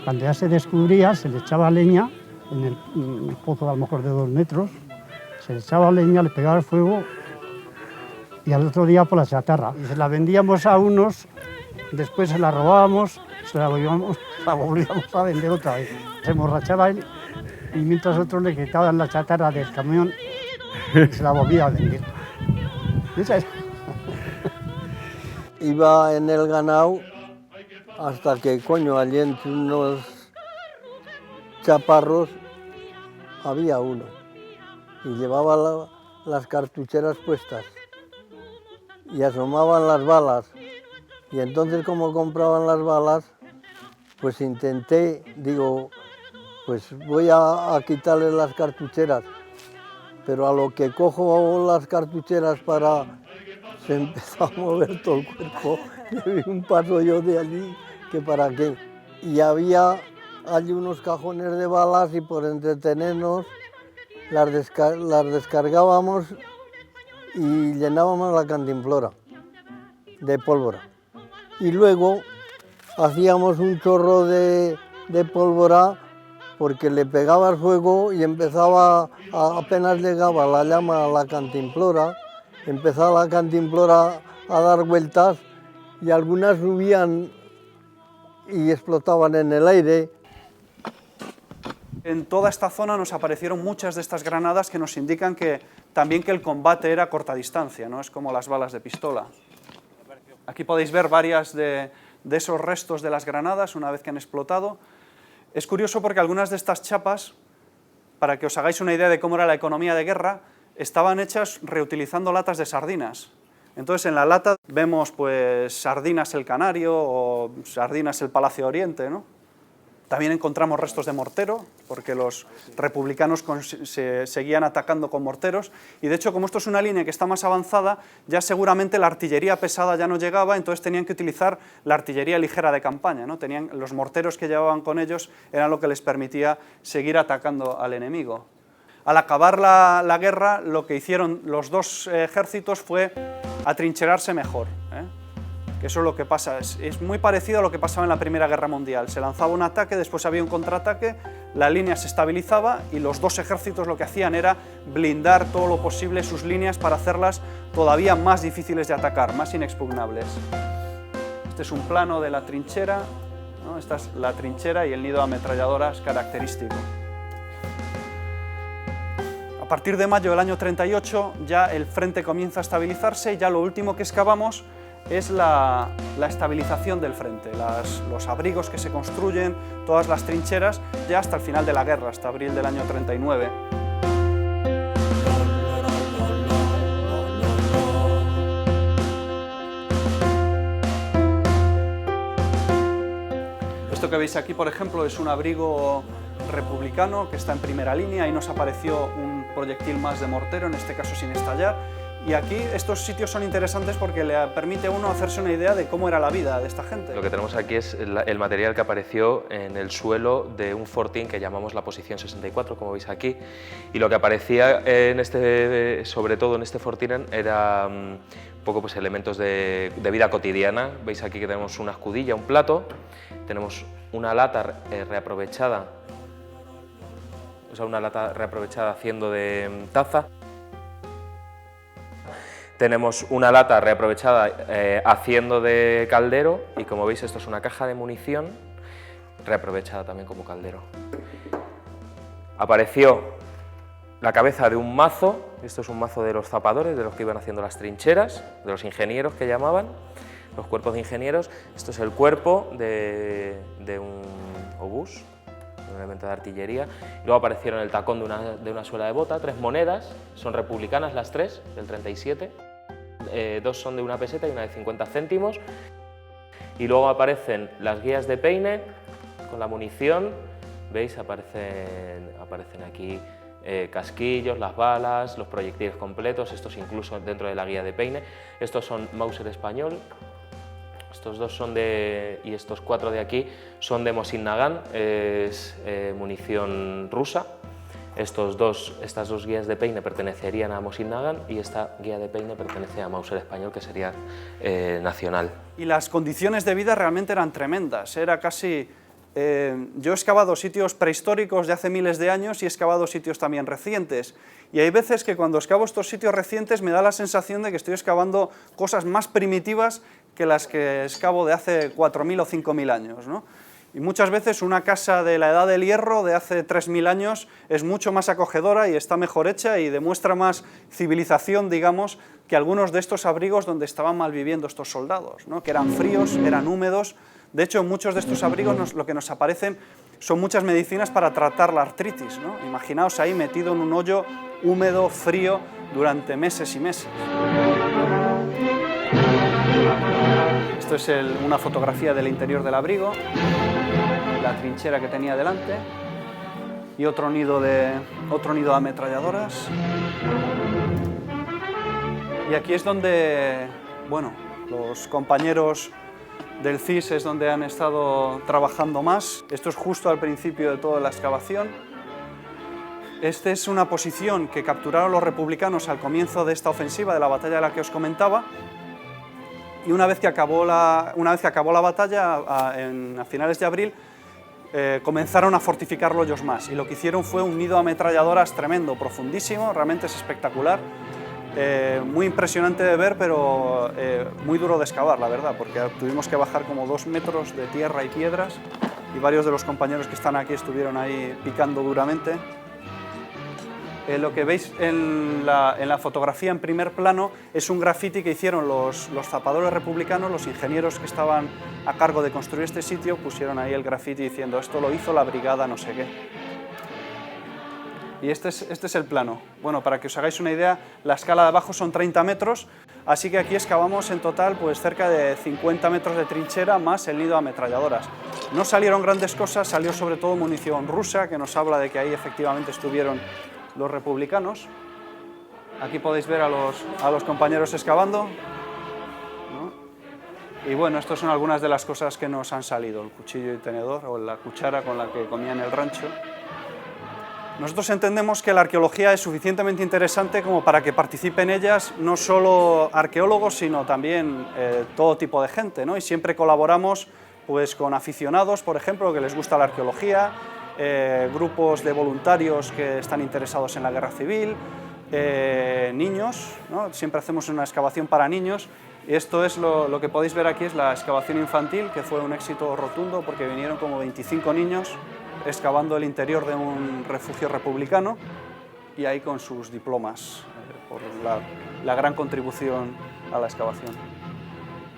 cuando ya se descubría, se le echaba leña, en el pozo a lo mejor de 2 metros, se le echaba leña, le pegaba el fuego, y al otro día por la chatarra. Y se la vendíamos a unos, después se la robábamos, la volvíamos a vender otra vez. Se emborrachaba él y mientras otros le quitaban la chatarra del camión y se la volvía a vender. Iba en el ganado hasta que, allí entre unos chaparros había uno y llevaba las cartucheras puestas y asomaban las balas. Y entonces, como compraban las balas, pues intenté, digo, pues voy a quitarles las cartucheras. Pero a lo que cojo las cartucheras se empezó a mover todo el cuerpo. Y vi un paso yo de allí, que para qué. Y había allí unos cajones de balas y por entretenernos las descargábamos y llenábamos la cantimplora de pólvora. Y luego hacíamos un chorro de pólvora porque le pegaba el fuego y empezaba, apenas llegaba la llama a la cantimplora, empezaba la cantimplora a dar vueltas y algunas subían y explotaban en el aire. En toda esta zona nos aparecieron muchas de estas granadas que nos indican que también que el combate era a corta distancia, ¿no? Es como las balas de pistola. Aquí podéis ver varias de esos restos de las granadas una vez que han explotado. Es curioso porque algunas de estas chapas, para que os hagáis una idea de cómo era la economía de guerra, estaban hechas reutilizando latas de sardinas. Entonces en la lata vemos pues sardinas el Canario o sardinas el Palacio Oriente, ¿no? También encontramos restos de mortero, porque los republicanos se seguían atacando con morteros, y de hecho, como esto es una línea que está más avanzada, ya seguramente la artillería pesada ya no llegaba, entonces tenían que utilizar la artillería ligera de campaña, ¿no? Los morteros que llevaban con ellos eran lo que les permitía seguir atacando al enemigo. Al acabar la guerra, lo que hicieron los dos ejércitos fue atrincherarse mejor, ¿eh? Que eso es lo que pasa, es muy parecido a lo que pasaba en la Primera Guerra Mundial. Se lanzaba un ataque, después había un contraataque, la línea se estabilizaba y los dos ejércitos lo que hacían era blindar todo lo posible sus líneas para hacerlas todavía más difíciles de atacar, más inexpugnables. Este es un plano de la trinchera, ¿no? Esta es la trinchera y el nido de ametralladoras característico. A partir de mayo del año 38 ya el frente comienza a estabilizarse y ya lo último que excavamos es la estabilización del frente, los abrigos que se construyen, todas las trincheras, ya hasta el final de la guerra, hasta abril del año 39. Esto que veis aquí, por ejemplo, es un abrigo republicano que está en primera línea, ahí nos apareció un proyectil más de mortero, en este caso sin estallar. Y aquí estos sitios son interesantes porque le permite a uno hacerse una idea de cómo era la vida de esta gente. Lo que tenemos aquí es el material que apareció en el suelo de un fortín que llamamos la posición 64, como veis aquí. Y lo que aparecía sobre todo en este fortín era un poco pues, elementos de vida cotidiana. Veis aquí que tenemos una escudilla, un plato, tenemos una lata reaprovechada, haciendo de taza. Tenemos una lata reaprovechada haciendo de caldero y como veis esto es una caja de munición reaprovechada también como caldero. Apareció la cabeza de un mazo, esto es un mazo de los zapadores, de los que iban haciendo las trincheras, de los ingenieros que llamaban, los cuerpos de ingenieros. Esto es el cuerpo de un obús, un elemento de artillería. Y luego aparecieron el tacón de una suela de bota, 3 monedas, son republicanas las 3, del 37. 2 son de 1 peseta y una de 50 céntimos. Y luego aparecen las guías de peine con la munición. ¿Veis? Aparecen aquí casquillos, las balas, los proyectiles completos, estos incluso dentro de la guía de peine. Estos son Mauser español. Estos 2 son y estos 4 de aquí son de Mosin Nagant, es munición rusa. Estas dos guías de peine pertenecerían a Mosin Nagant y esta guía de peine pertenece a Mauser español, que sería nacional. Y las condiciones de vida realmente eran tremendas, era casi... yo he excavado sitios prehistóricos de hace miles de años y he excavado sitios también recientes. Y hay veces que cuando excavo estos sitios recientes me da la sensación de que estoy excavando cosas más primitivas que las que excavo de hace 4.000 o 5.000 años, ¿no? Y muchas veces una casa de la Edad del Hierro de hace 3.000 años es mucho más acogedora y está mejor hecha y demuestra más civilización, digamos, que algunos de estos abrigos donde estaban malviviendo estos soldados, ¿no? Que eran fríos, eran húmedos. De hecho, en muchos de estos abrigos lo que nos aparecen son muchas medicinas para tratar la artritis, ¿no? Imaginaos ahí metido en un hoyo húmedo, frío, durante meses y meses. Esto es una fotografía del interior del abrigo, la trinchera que tenía delante y otro nido de ametralladoras. Y aquí es donde, bueno, los compañeros del CIS es donde han estado trabajando más. Esto es justo al principio de toda la excavación. Esta es una posición que capturaron los republicanos al comienzo de esta ofensiva, de la batalla de la que os comentaba. Y una vez que acabó la batalla, a finales de abril, comenzaron a fortificarlo ellos más. Y lo que hicieron fue un nido de ametralladoras tremendo, profundísimo, realmente es espectacular. Muy impresionante de ver, pero muy duro de excavar, la verdad, porque tuvimos que bajar como 2 metros de tierra y piedras, y varios de los compañeros que están aquí estuvieron ahí picando duramente. Lo que veis en la fotografía en primer plano es un graffiti que hicieron los zapadores republicanos, los ingenieros que estaban a cargo de construir este sitio, pusieron ahí el graffiti diciendo esto lo hizo la brigada no sé qué. Y este es el plano. Bueno, para que os hagáis una idea, la escala de abajo son 30 metros, así que aquí excavamos en total pues, cerca de 50 metros de trinchera más el nido de ametralladoras. No salieron grandes cosas, salió sobre todo munición rusa, que nos habla de que ahí efectivamente estuvieron los republicanos. Aquí podéis ver a los compañeros excavando, ¿no? Y bueno, estas son algunas de las cosas que nos han salido, el cuchillo y tenedor o la cuchara con la que comían el rancho. Nosotros entendemos que la arqueología es suficientemente interesante como para que participen en ellas no solo arqueólogos, sino también todo tipo de gente, ¿no? Y siempre colaboramos pues, con aficionados, por ejemplo, que les gusta la arqueología, grupos de voluntarios que están interesados en la guerra civil, niños, ¿no? Siempre hacemos una excavación para niños, y esto es lo que podéis ver aquí, es la excavación infantil, que fue un éxito rotundo porque vinieron como 25 niños excavando el interior de un refugio republicano y ahí con sus diplomas por la gran contribución a la excavación.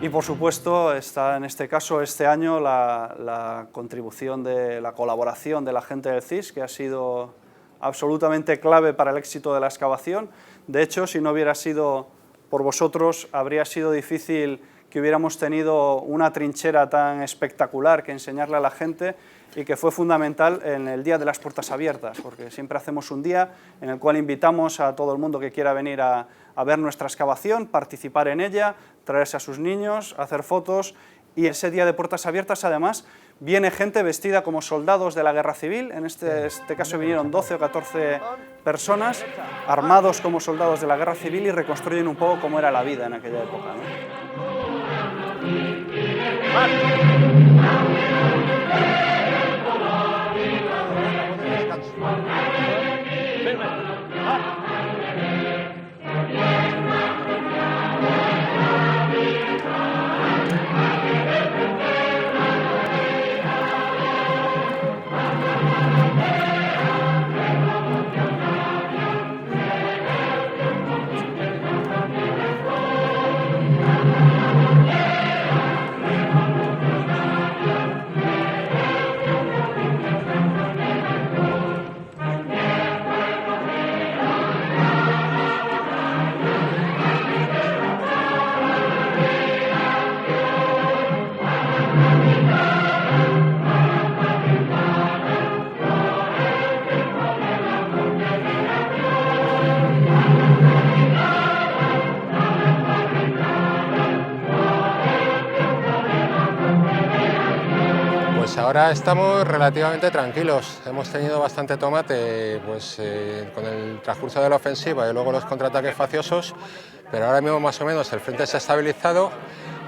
Y por supuesto está en este caso, este año, la contribución de la colaboración de la gente del CIS, que ha sido absolutamente clave para el éxito de la excavación. De hecho, si no hubiera sido por vosotros, habría sido difícil que hubiéramos tenido una trinchera tan espectacular que enseñarle a la gente, y que fue fundamental en el Día de las Puertas Abiertas, porque siempre hacemos un día en el cual invitamos a todo el mundo que quiera venir a ver nuestra excavación, participar en ella, traerse a sus niños, hacer fotos, y ese Día de Puertas Abiertas además viene gente vestida como soldados de la Guerra Civil, en este caso vinieron 12 o 14 personas armados como soldados de la Guerra Civil y reconstruyen un poco cómo era la vida en aquella época, ¿no? Pues ahora estamos relativamente tranquilos. Hemos tenido bastante tomate pues, con el transcurso de la ofensiva y luego los contraataques faciosos, pero ahora mismo más o menos el frente se ha estabilizado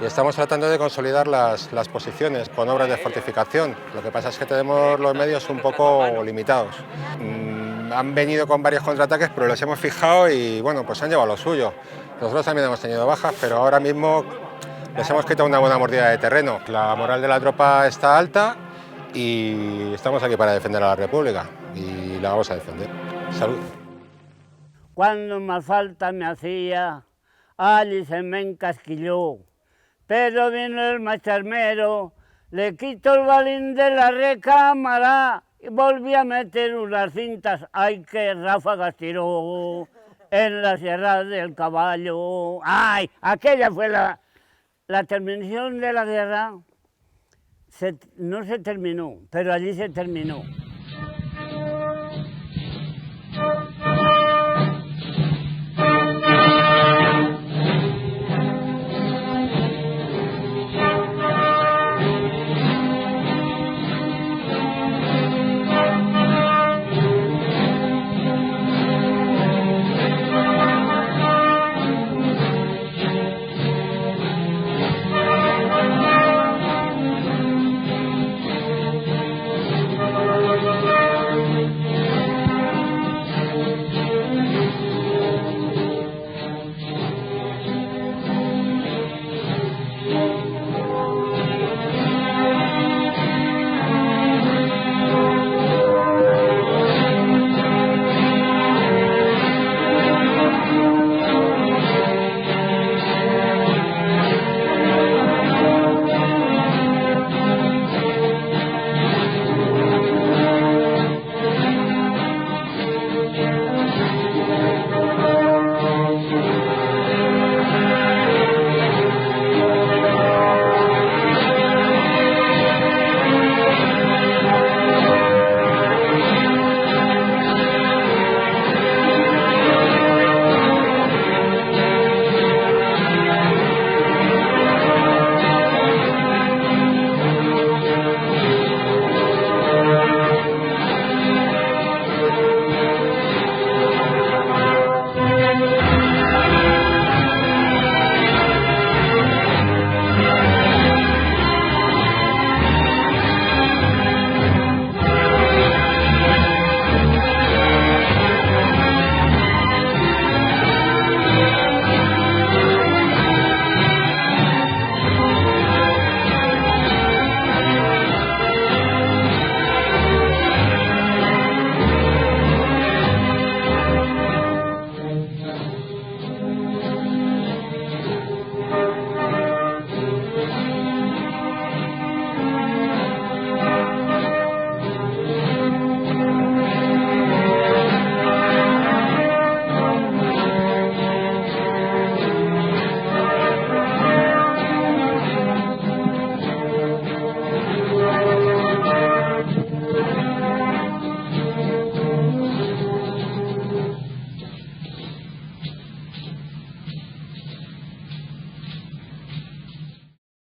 y estamos tratando de consolidar las posiciones con obras de fortificación. Lo que pasa es que tenemos los medios un poco limitados. Han venido con varios contraataques, pero los hemos fijado y bueno, pues han llevado lo suyo. Nosotros también hemos tenido bajas, pero ahora mismo les hemos quitado una buena mordida de terreno. La moral de la tropa está alta y estamos aquí para defender a la República y la vamos a defender. Salud. Cuando más falta me hacía, Ali se me encasquilló, pero vino el macharmero Le quito el balín de la recámara y volví a meter unas cintas. ¡Ay, qué ráfagas tiró en la Sierra del Caballo! ¡Ay! Aquella fue la terminación de la guerra. No se terminó, pero allí se terminó.